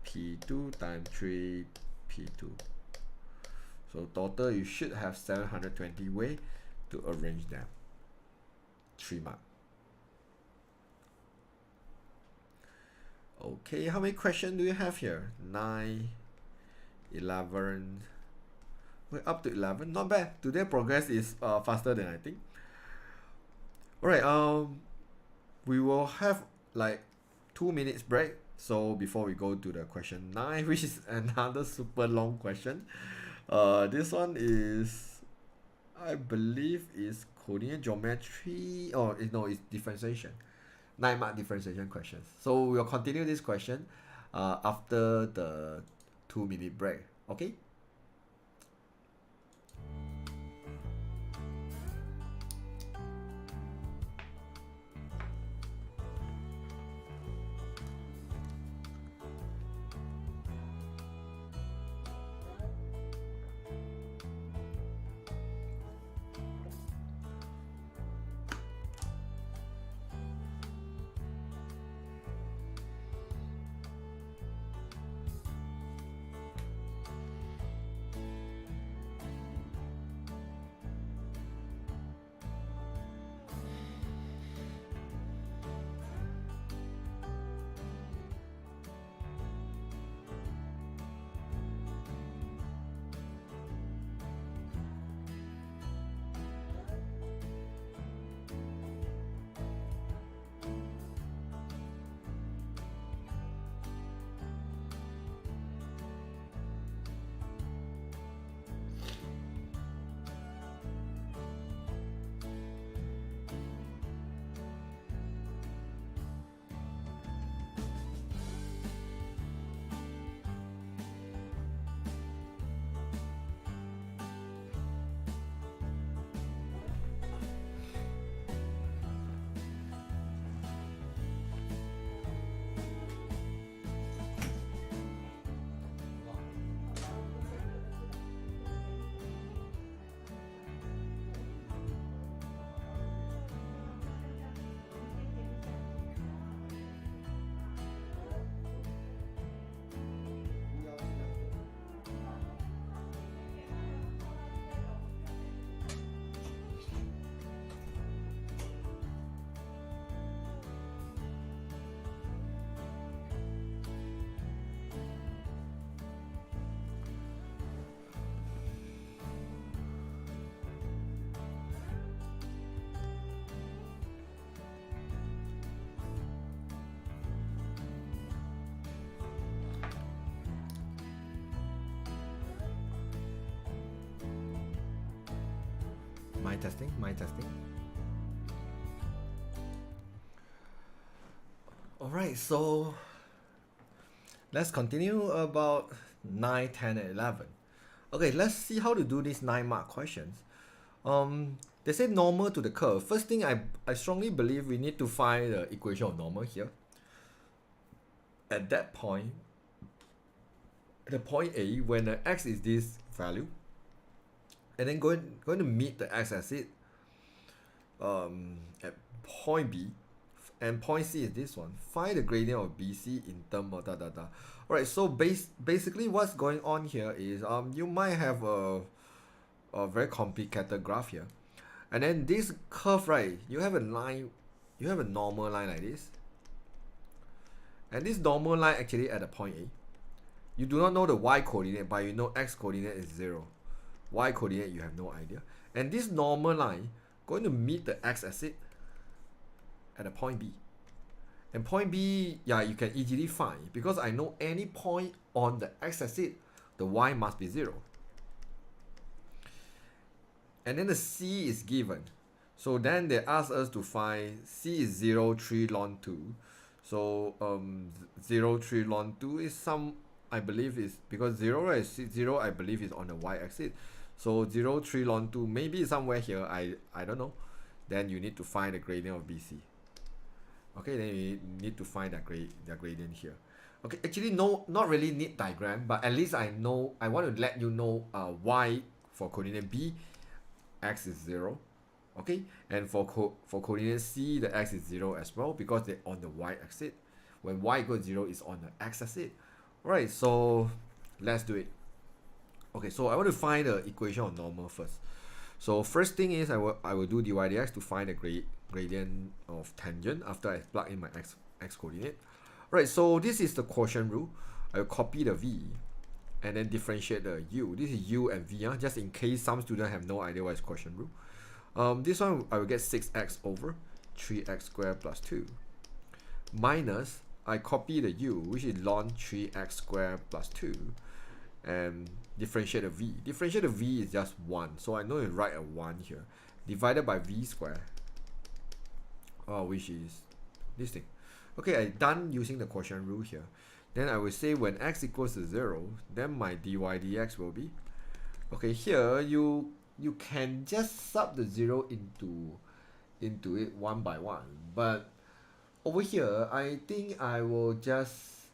p2 times 3 p2. So total you should have 720 way to arrange them. 3 mark. Okay, how many questions do you have here? 9, 11. We're up to 11. Not bad. Today progress is faster than I think. Alright, we will have like 2 minutes break. So before we go to the question 9, which is another super long question. This one is, I believe, is coordinate geometry, or no, it's differentiation. 9 mark differentiation questions. So we'll continue this question after the 2-minute break. Okay. My testing. Alright, so let's continue about 9, 10, and 11. Okay, let's see how to do these 9 mark questions. They say normal to the curve. First thing, I strongly believe we need to find the equation of normal here. At that point, the point A, when the x is this value, and then going to meet the x-axis at point B, and point C is this one. Find the gradient of BC in terms of da da da. Alright, so basically what's going on here is you might have a very complicated graph here, and then this curve, right, you have a line, you have a normal line like this, and this normal line actually at the point A. You do not know the y coordinate, but you know x coordinate is 0. Y coordinate you have no idea. And this normal line going to meet the x-axis at a point B. And point B, yeah, you can easily find, because I know any point on the x-axis, the y must be 0. And then the C is given. So then they ask us to find C is 0, 3, ln 2. So 0, 3 ln 2 is some, I believe is, because 0, right, 0 I believe is on the y-axis. So 0, 3 ln 2 maybe somewhere here, I don't know. Then you need to find the gradient of BC. Okay, then you need to find the gradient here. Okay, actually no, not really need diagram, but at least I know, I want to let you know y for coordinate B, x is 0. Okay, and for coordinate C, the x is 0 as well, because they're on the y-axis. When y equals 0 is on the x-axis. Alright, so let's do it. Okay, so I want to find the equation of normal first. So first thing is I will do dy dx to find the gradient of tangent after I plug in my x coordinate. Right, so this is the quotient rule. I will copy the v and then differentiate the u. This is u and v, just in case some students have no idea what is quotient rule. This one I will get 6x over 3x squared plus 2 minus, I copy the u, which is ln 3x squared plus 2, and differentiate the v. Differentiate the v is just 1, so I know you write a 1 here, divided by v squared, which is this thing. Okay, I'm done using the quotient rule here. Then I will say when x equals to 0, then my dy dx will be, okay, here you can just sub the 0 into it one by one, but over here I think I will just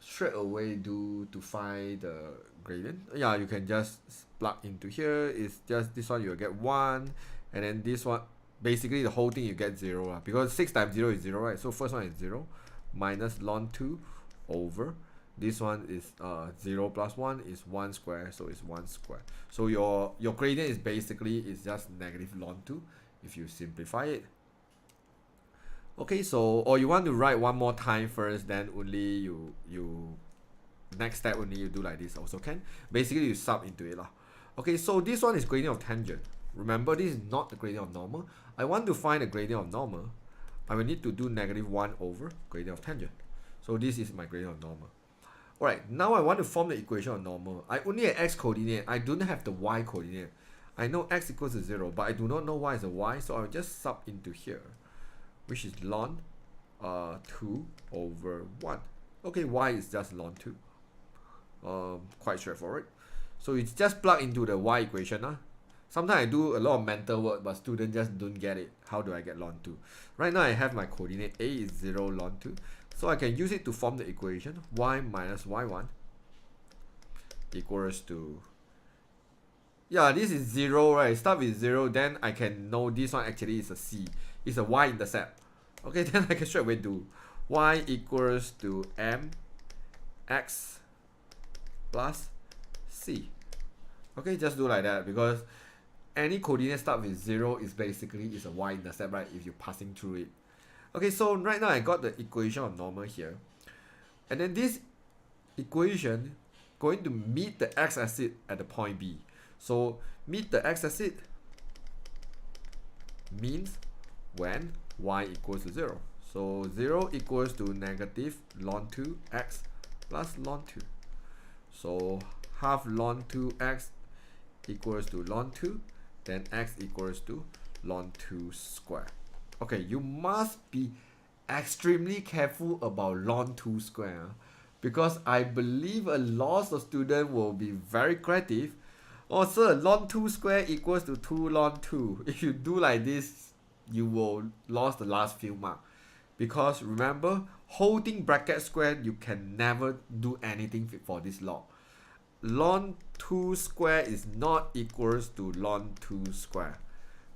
straight away do to find the gradient. Yeah, you can just plug into here. It's just this one, you'll get 1, and then this one, basically the whole thing you get 0 because 6 times 0 is 0, right? So first one is 0 minus ln 2 over this one is 0 plus 1 is 1 square, so it's 1 square. So your gradient is basically is just negative ln 2 if you simplify it. Okay, so or you want to write one more time first, then only you next step only you do like this also can. Basically you sub into it lah. Okay, so this one is gradient of tangent. Remember, this is not the gradient of normal. I want to find the gradient of normal. I will need to do negative 1 over gradient of tangent. So this is my gradient of normal. Alright, now I want to form the equation of normal. I only have x coordinate. I don't have the y coordinate. I know x equals to 0, but I do not know y is a y, so I'll just sub into here, which is ln 2 over 1. Okay, y is just ln 2. Quite straightforward. So it's just plug into the y equation. Sometimes I do a lot of mental work, but students just don't get it. How do I get ln 2? Right now I have my coordinate a is 0 ln 2. So I can use it to form the equation y minus y1 equals to, yeah, this is 0, right? Start with 0, then I can know this one actually is a c. It's a y-intercept. Okay, then I can straight away do y equals to mx plus c. Okay, just do like that because any coordinate start with 0 is basically is a y-intercept, right? If you're passing through it. Okay, so right now I got the equation of normal here. And then this equation going to meet the x-axis at the point B. So meet the x-axis means when y equals to 0. So 0 equals to negative ln 2x plus ln 2. So half ln 2x equals to ln 2, then x equals to ln 2 square. Okay, you must be extremely careful about ln 2 square because I believe a lot of students will be very creative. Oh, sir, ln 2 square equals to 2 ln 2. If you do like this, you will lose the last few marks. Because remember, holding bracket square, you can never do anything for this law. Ln 2 square is not equals to ln 2 square.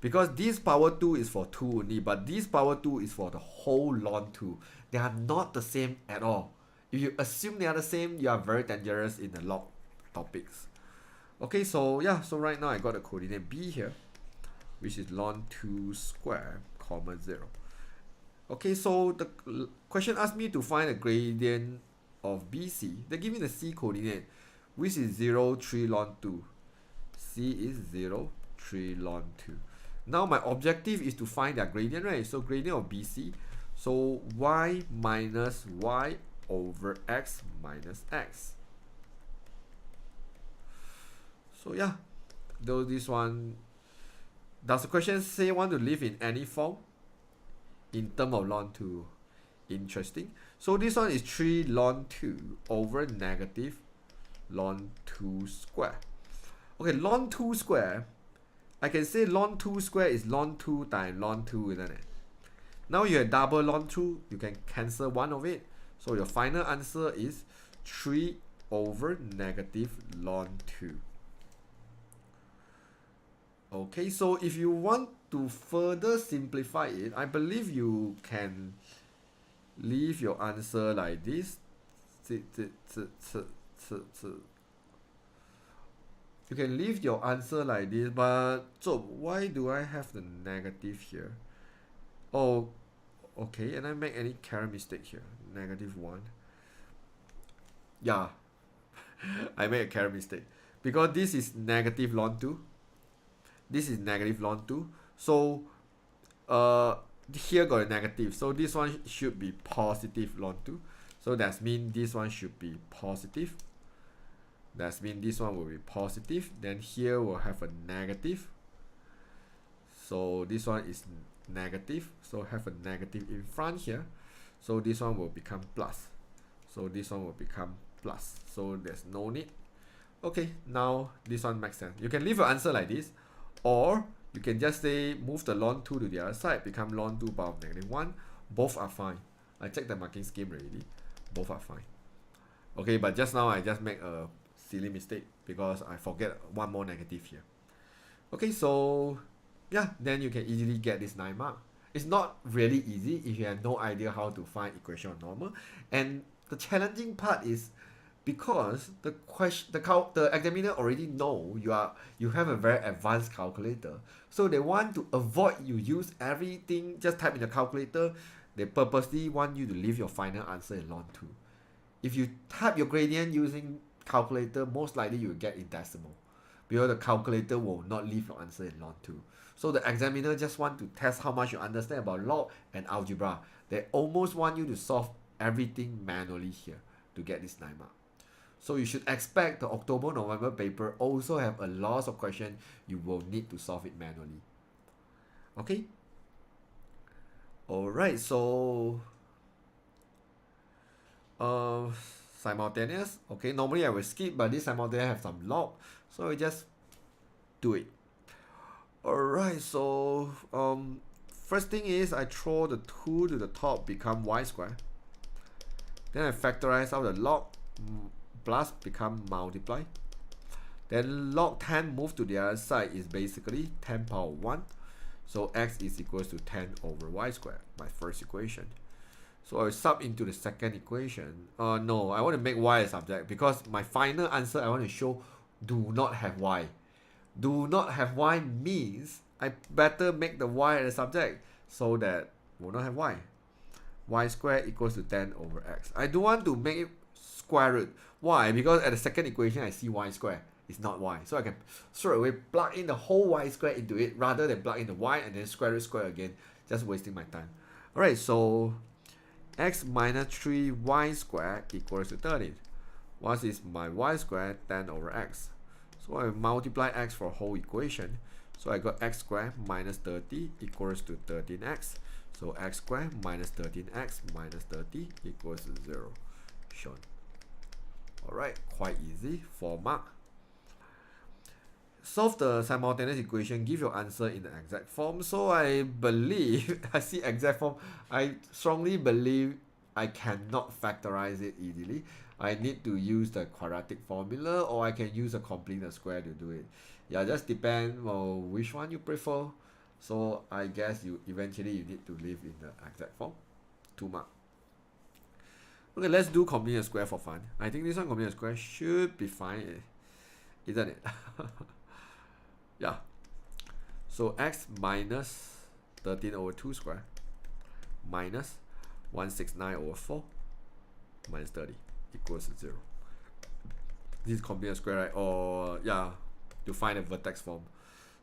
Because this power 2 is for 2 only, but this power 2 is for the whole ln 2. They are not the same at all. If you assume they are the same, you are very dangerous in the log topics. Okay, so yeah, so right now I got a coordinate b here, which is ln 2 square, comma 0. Okay, so the question asked me to find a gradient of BC. They give me the c coordinate, which is 0, 3 ln 2. c is 0, 3 ln 2. Now my objective is to find their gradient, right? So gradient of BC. So y minus y over x minus x. So yeah, though this one, does the question say want to live in any form? in terms of ln 2. Interesting. So this one is 3 ln 2 over negative ln 2 square. Okay, ln 2 square, I can say ln 2 square is ln 2 times ln 2, isn't it? Now you have double ln 2, you can cancel one of it. So your final answer is 3 over negative ln 2. Okay, so if you want to further simplify it, I believe you can leave your answer like this. You can leave your answer like this, but so why do I have the negative here? Oh, okay, and I make any carry mistake here? Negative 1. Yeah, I made a carry mistake because this is negative ln 2. This is negative ln 2. So here got a negative. So this one should be positive ln 2. So that means this one should be positive. That means this one will be positive. Then here we'll have a negative. So this one is negative. So have a negative in front here. So this one will become plus. So this one will become plus. So there's no need. Okay, now this one makes sense. You can leave your answer like this. Or you can just say move the ln 2 to the other side, become ln 2 power of negative 1. Both are fine. I checked the marking scheme already. Both are fine. Okay, but just now I just make a silly mistake because I forget one more negative here. Okay, so yeah, then you can easily get this 9 mark. It's not really easy if you have no idea how to find equation of normal. And the challenging part is because the examiner already know you have a very advanced calculator, so they want to avoid you use everything just type in the calculator. They purposely want you to leave your final answer in ln 2. If you type your gradient using calculator, most likely you will get in decimal because the calculator will not leave your answer in ln 2. So the examiner just want to test how much you understand about log and algebra. They almost want you to solve everything manually here to get this 9 mark. So you should expect the October-November paper also have a lot of questions you will need to solve it manually. Okay? Alright, so simultaneous. Okay, normally I will skip, but this simultaneous have some log, so I just do it. Alright, so first thing is I throw the 2 to the top, become y squared. Then I factorize out the log, plus become multiply. Then log 10 move to the other side is basically 10 power 1. So x is equals to 10 over y squared, my first equation. So I sub into the second equation. No, I want to make y a subject because my final answer I want to show do not have y. Do not have y means I better make the y as a subject so that will not have y. Y squared equals to 10 over x. I don't want to make it square root. Why? Because at the second equation I see y squared. It's not y. So I can straight away plug in the whole y squared into it rather than plug in the y and then square root square again. Just wasting my time. Alright, so x minus 3y squared equals to 13. What is my y squared? 10 over x. So I multiply x for whole equation. So I got x squared minus 30 equals to 13x. So x squared minus 13x minus 30 equals to 0. Shown. Alright, quite easy. 4 mark. Solve the simultaneous equation, give your answer in the exact form. So I believe, I see exact form, I strongly believe I cannot factorize it easily. I need to use the quadratic formula or I can use a complete square to do it. Yeah, just depend on which one you prefer. So I guess you need to live in the exact form. 2 mark. Okay, let's do complete square for fun. I think this one complete square should be fine, isn't it? Yeah. So x minus 13 over 2 square minus 169 over 4 minus 30 equals to 0. This is complete square, right? Or yeah, to find a vertex form.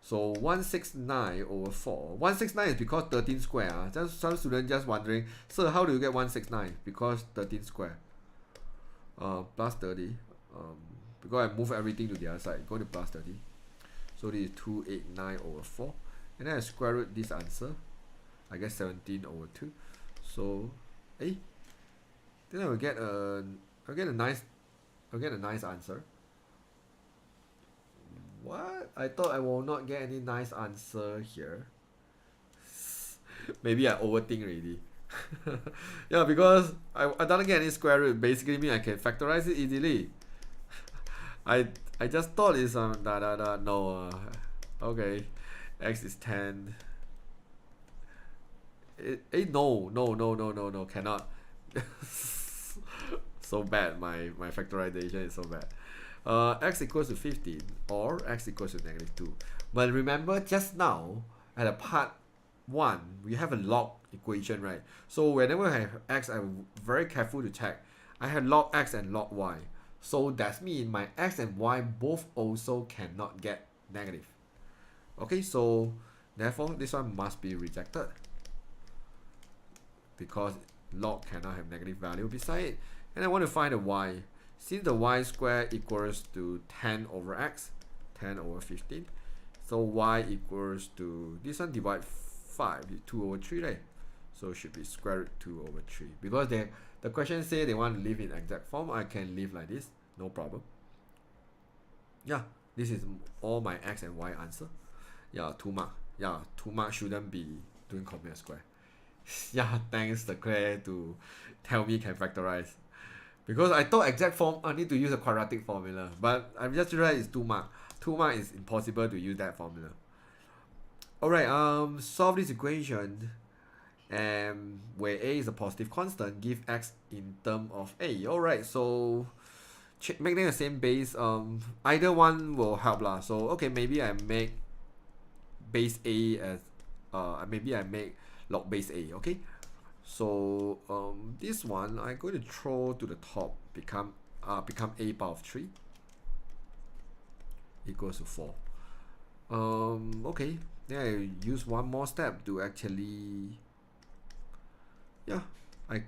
So 169 over 4. 169 is because 13 square. Just some students just wondering, so how do you get 169? Because 13 square. Plus 30. Because I move everything to the other side. Go to plus 30. So this is 289 over 4. And then I square root this answer. I get 17 over 2. So, then I will get a nice answer. What? I thought I will not get any nice answer here. Maybe I overthink already. Yeah, because I don't get any square root. Basically mean I can factorize it easily. I just thought it's no. Okay, x is 10. No, cannot. So bad, my factorization is so bad. X equals to 15 or x equals to -2. But remember just now at a part 1 we have a log equation, right? So whenever I have x, I'm very careful to check. I have log x and log y. So that means my x and y both also cannot get negative. Okay, so therefore this one must be rejected because log cannot have negative value beside it. And I want to find the y. Since the y square equals to 10 over x, 10 over 15, so y equals to, this one divide 5, 2 over 3, right? So it should be square root 2 over 3. Because the question say they want to leave in exact form, I can leave like this, no problem. Yeah, this is all my x and y answer. Yeah, 2 mark. Yeah, 2 mark shouldn't be doing complex square. Yeah, thanks the Claire to tell me can factorize. Because I thought exact form I need to use a quadratic formula, but I just realized it's 2 mark. 2 mark is impossible to use that formula. Alright, solve this equation where a is a positive constant, give x in term of a. Alright, so make them the same base. Either one will help lah. So okay, maybe I make base a as maybe I make log base a. Okay. So this one I'm going to throw to the top, become a power of 3 equals to 4. Okay, then I use one more step to actually, yeah, I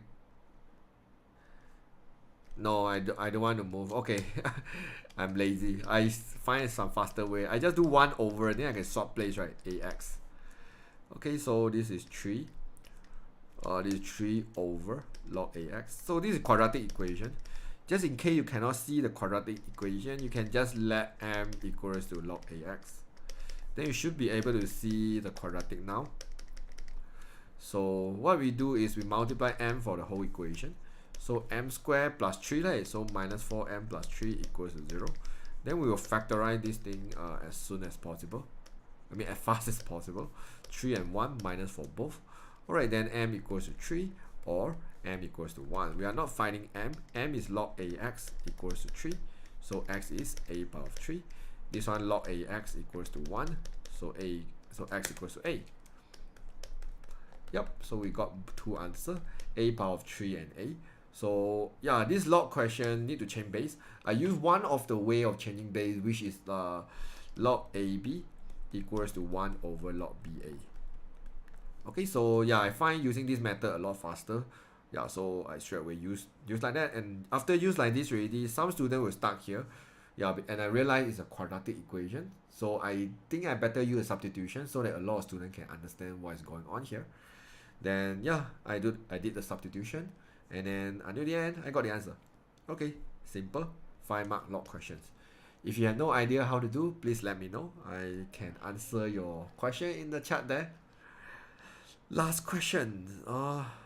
don't want to move. Okay, I'm lazy. I find some faster way. I just do 1 over, then I can swap place, right? Ax. Okay, so this is 3. This is 3 over log ax. So this is quadratic equation. Just in case you cannot see the quadratic equation, you can just let m equals to log ax. Then you should be able to see the quadratic now. So what we do is we multiply m for the whole equation. So m squared plus 3, right? So minus 4m plus 3 equals to 0. Then we will factorize this thing as soon as possible. I mean as fast as possible. 3 and 1 minus for both. Alright, then m equals to 3 or m equals to 1. We are not finding m. M is log ax equals to 3. So x is a power of 3. This one log ax equals to 1. So x equals to a. Yep, so we got 2 answers. A power of 3 and a. So yeah, this log question need to change base. I use one of the way of changing base, which is log ab equals to 1 over log ba. Okay, so yeah, I find using this method a lot faster. Yeah, so I straight away use like that, and after use like this already, some student will start here. Yeah, and I realize it's a quadratic equation, so I think I better use a substitution so that a lot of students can understand what is going on here. Then yeah, I did the substitution, and then until the end I got the answer. Okay, simple 5 mark log questions. If you have no idea how to do, please let me know. I can answer your question in the chat there. Last question,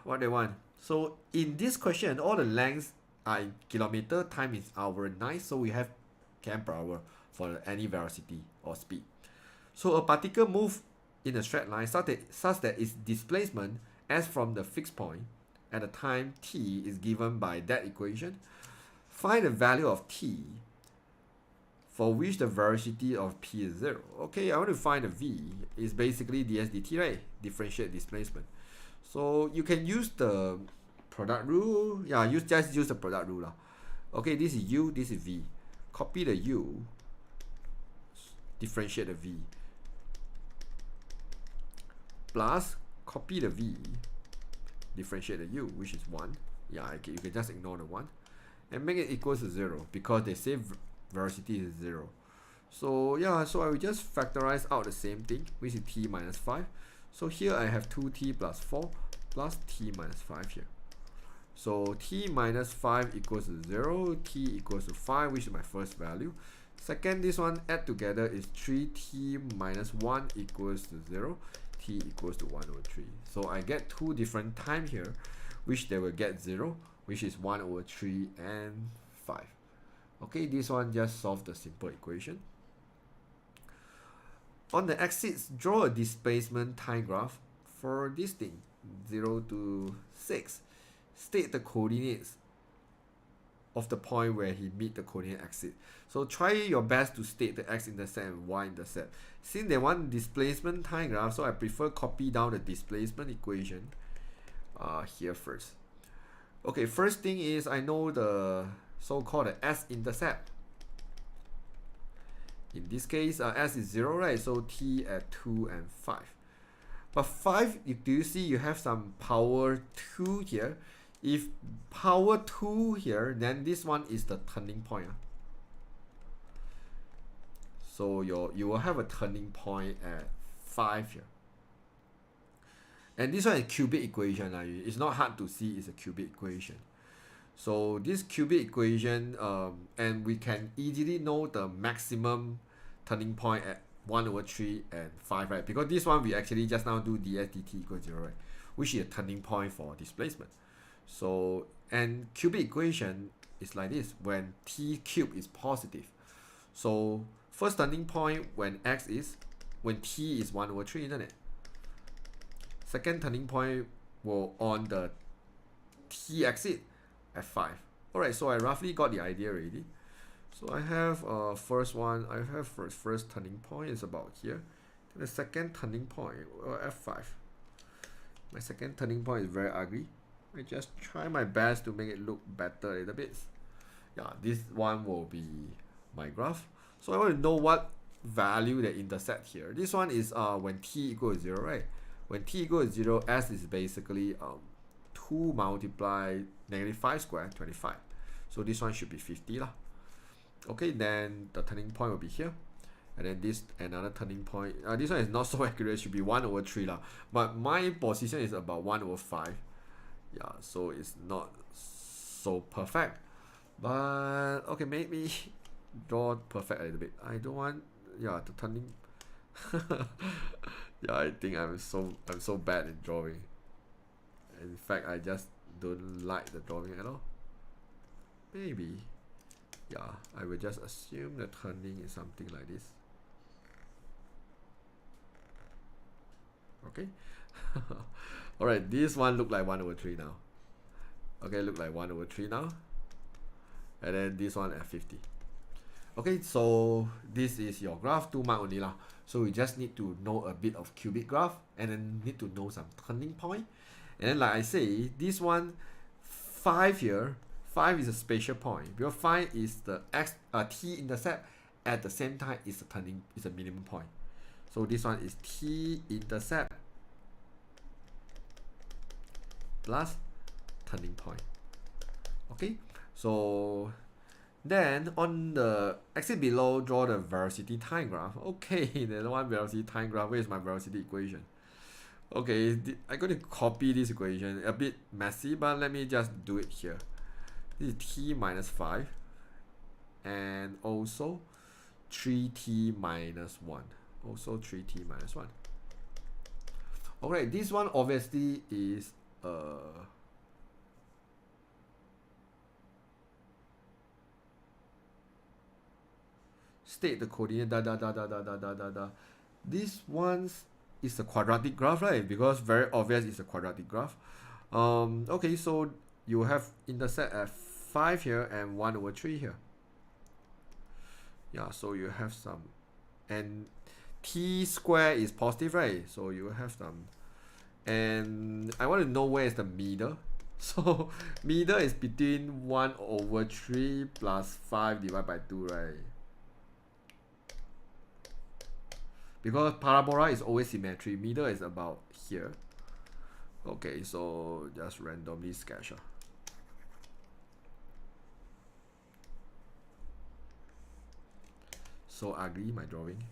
what they want. So in this question, all the lengths are in kilometer, time is hour, nice. So we have km per hour for any velocity or speed. So a particle move in a straight line such that its displacement as from the fixed point at the time t is given by that equation. Find the value of t for which the velocity of p is 0. Okay, I want to find the v. Is basically ds dt, right? Differentiate displacement. So you can use the product rule. Yeah, just use the product rule. Okay, this is u, this is v. Copy the u, differentiate the v. Plus, copy the v, differentiate the u, which is 1. Yeah, you can just ignore the 1. And make it equals to 0 because they say velocity is 0. So yeah, so I will just factorize out the same thing, which is t minus 5. So here I have 2t plus 4 plus t minus 5 here. So t minus 5 equals to 0, t equals to 5, which is my first value. Second, this one add together is 3t minus 1 equals to 0, t equals to 1 over 3. So I get two different time here, which they will get 0, which is 1 over 3 and 5. Okay, this one just solve the simple equation. On the axis, draw a displacement time graph for this thing, 0 to 6. State the coordinates of the point where he meet the coordinate axis. So try your best to state the x-intercept and y-intercept. Since they want displacement time graph, so I prefer copy down the displacement equation here first. Okay, first thing is I know the so-called s-intercept. In this case, s is 0, right? So t at 2 and 5. But 5, do you see you have some power 2 here? If power 2 here, then this one is the turning point. So you will have a turning point at 5 here. And this one is cubic equation. It's not hard to see, it's a cubic equation. So this cubic equation, and we can easily know the maximum turning point at 1 over 3 and 5, right? Because this one we actually just now do ds dt equals 0, right? Which is a turning point for displacement. So, and cubic equation is like this, when t cubed is positive. So, first turning point when t is 1 over 3, isn't it? Second turning point will on the t axis at 5. Alright, so I roughly got the idea already. So I have first one, I have first turning point is about here. Then the second turning point, at 5. My second turning point is very ugly. I just try my best to make it look better a little bit. Yeah, this one will be my graph. So I want to know what value they intersect here. This one is when t equals 0, right? When t equals 0, s is basically 2 multiplied -5 squared, 25. So this one should be 50 lah. Okay, then the turning point will be here. And then this another turning point. This one is not so accurate, should be 1 over 3 lah. But my position is about 1 over 5. Yeah, so it's not so perfect. But okay, maybe draw perfect a little bit. I don't want the turning. Yeah, I think I'm so bad in drawing. In fact, I just don't like the drawing at all. Maybe, yeah, I will just assume the turning is something like this. Okay. Alright, this one look like 1 over 3 now. Okay, look like 1 over 3 now. And then this one at 50. Okay, so this is your graph, 2 mark only lah. So we just need to know a bit of cubic graph and then need to know some turning point. And then like I say, this one 5 here, 5 is a spatial point. Because 5 is the t-intercept at the same time is a minimum point. So this one is t-intercept plus turning point. Okay, so then on the axis below, draw the velocity time graph. Okay, there's one velocity time graph. Where is my velocity equation? Okay, I'm going to copy this equation. A bit messy, but let me just do it here. This is t minus 5 and also 3t minus 1. Also 3t minus 1. Alright, this one obviously is state the coordinate This one is a quadratic graph, right? Because very obvious it's a quadratic graph. Okay, so you have intersect at 5 here and 1 over 3 here. Yeah, so you have some, and t square is positive, right? So you have some, and I want to know where is the middle. So middle is between 1 over 3 plus 5 divided by 2, right? Because parabola is always symmetry, middle is about here. Okay, so just randomly sketch. So ugly, my drawing.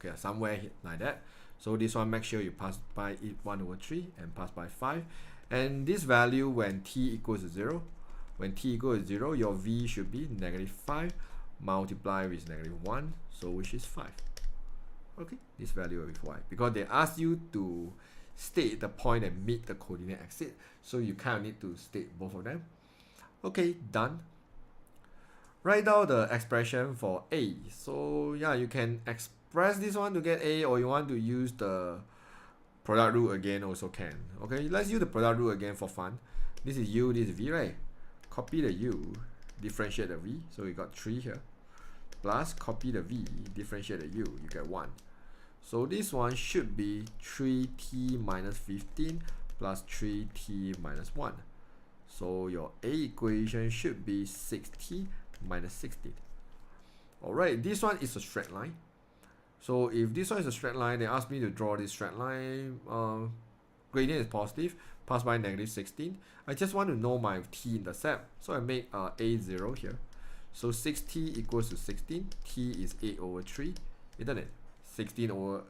Okay, somewhere like that. So this one, make sure you pass by it 1 over 3 and pass by 5. And this value when t equals to 0, when t equals to 0, your v should be -5 multiplied with -1, so which is 5. Okay, this value is y, because they ask you to state the point and meet the coordinate axis, so you kind of need to state both of them. Okay, done. Write down the expression for a. So yeah, you can express this one to get a, or you want to use the product rule again also can. Okay, let's use the product rule again for fun. This is u, this is v, right? Copy the u, differentiate the v, so we got 3 here, plus copy the v, differentiate the u, you get 1. So this one should be 3t minus 15 plus 3t minus 1. So your a equation should be 6t minus 16. Alright, this one is a straight line. So if this one is a straight line, they ask me to draw this straight line. Gradient is positive, pass by -16. I just want to know my t-intercept, so I make a0 here. So 6t equals to 16. T is 8 over 3, isn't it? 16 over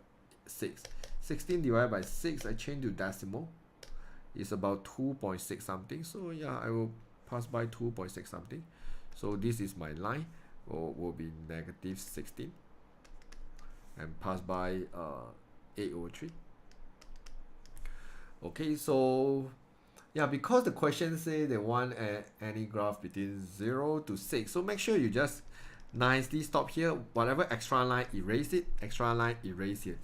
6. 16 divided by 6, I change to decimal. It's about 2.6 something. So yeah, I will pass by 2.6 something. So this is my line, will be -16. And pass by 8 over 3. Okay, so yeah, because the question say they want any graph between 0 to 6, so make sure you just nicely stop here. Whatever extra line, erase it. Extra line, erase it.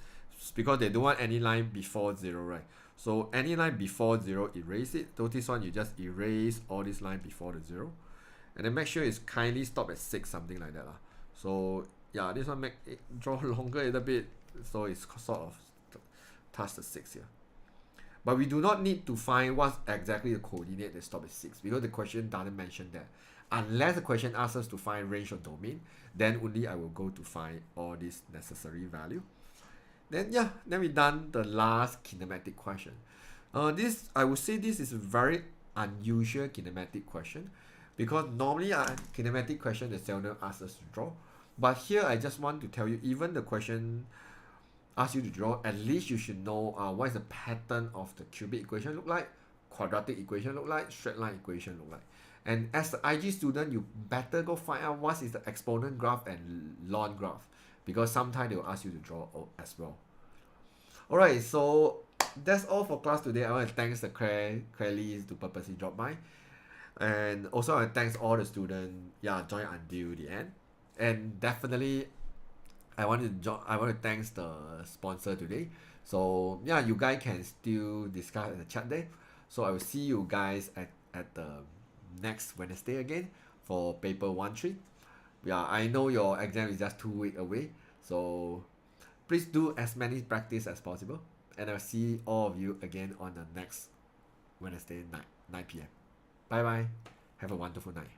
Because they don't want any line before 0, right? So any line before 0, erase it. So this one, you just erase all this line before the 0. And then make sure it's kindly stop at 6, something like that. So yeah, this one make it draw longer a little bit, so it's sort of touch the 6 here. But we do not need to find what's exactly the coordinate that stop at 6, because the question doesn't mention that. Unless the question asks us to find range or domain, then only I will go to find all this necessary value. Then yeah, then we done the last kinematic question. This, I would say this is a very unusual kinematic question, because normally kinematic question they seldom ask us to draw. But here I just want to tell you, even the question asks you to draw, at least you should know what is the pattern of the cubic equation look like, quadratic equation look like, straight line equation look like. And as the IG student, you better go find out what is the exponent graph and ln graph, because sometimes they will ask you to draw as well. Alright, so that's all for class today. I want to thank the Crellies to purposely drop by. And also I want to thank all the students, yeah, join until the end. And definitely I want to thank the sponsor today. So yeah, you guys can still discuss in the chat there. So I will see you guys at the next Wednesday again for paper 1-3. Yeah, I know your exam is just 2 weeks away, so please do as many practice as possible, and I'll see all of you again on the next Wednesday night, 9 p.m. Bye bye. Have a wonderful night.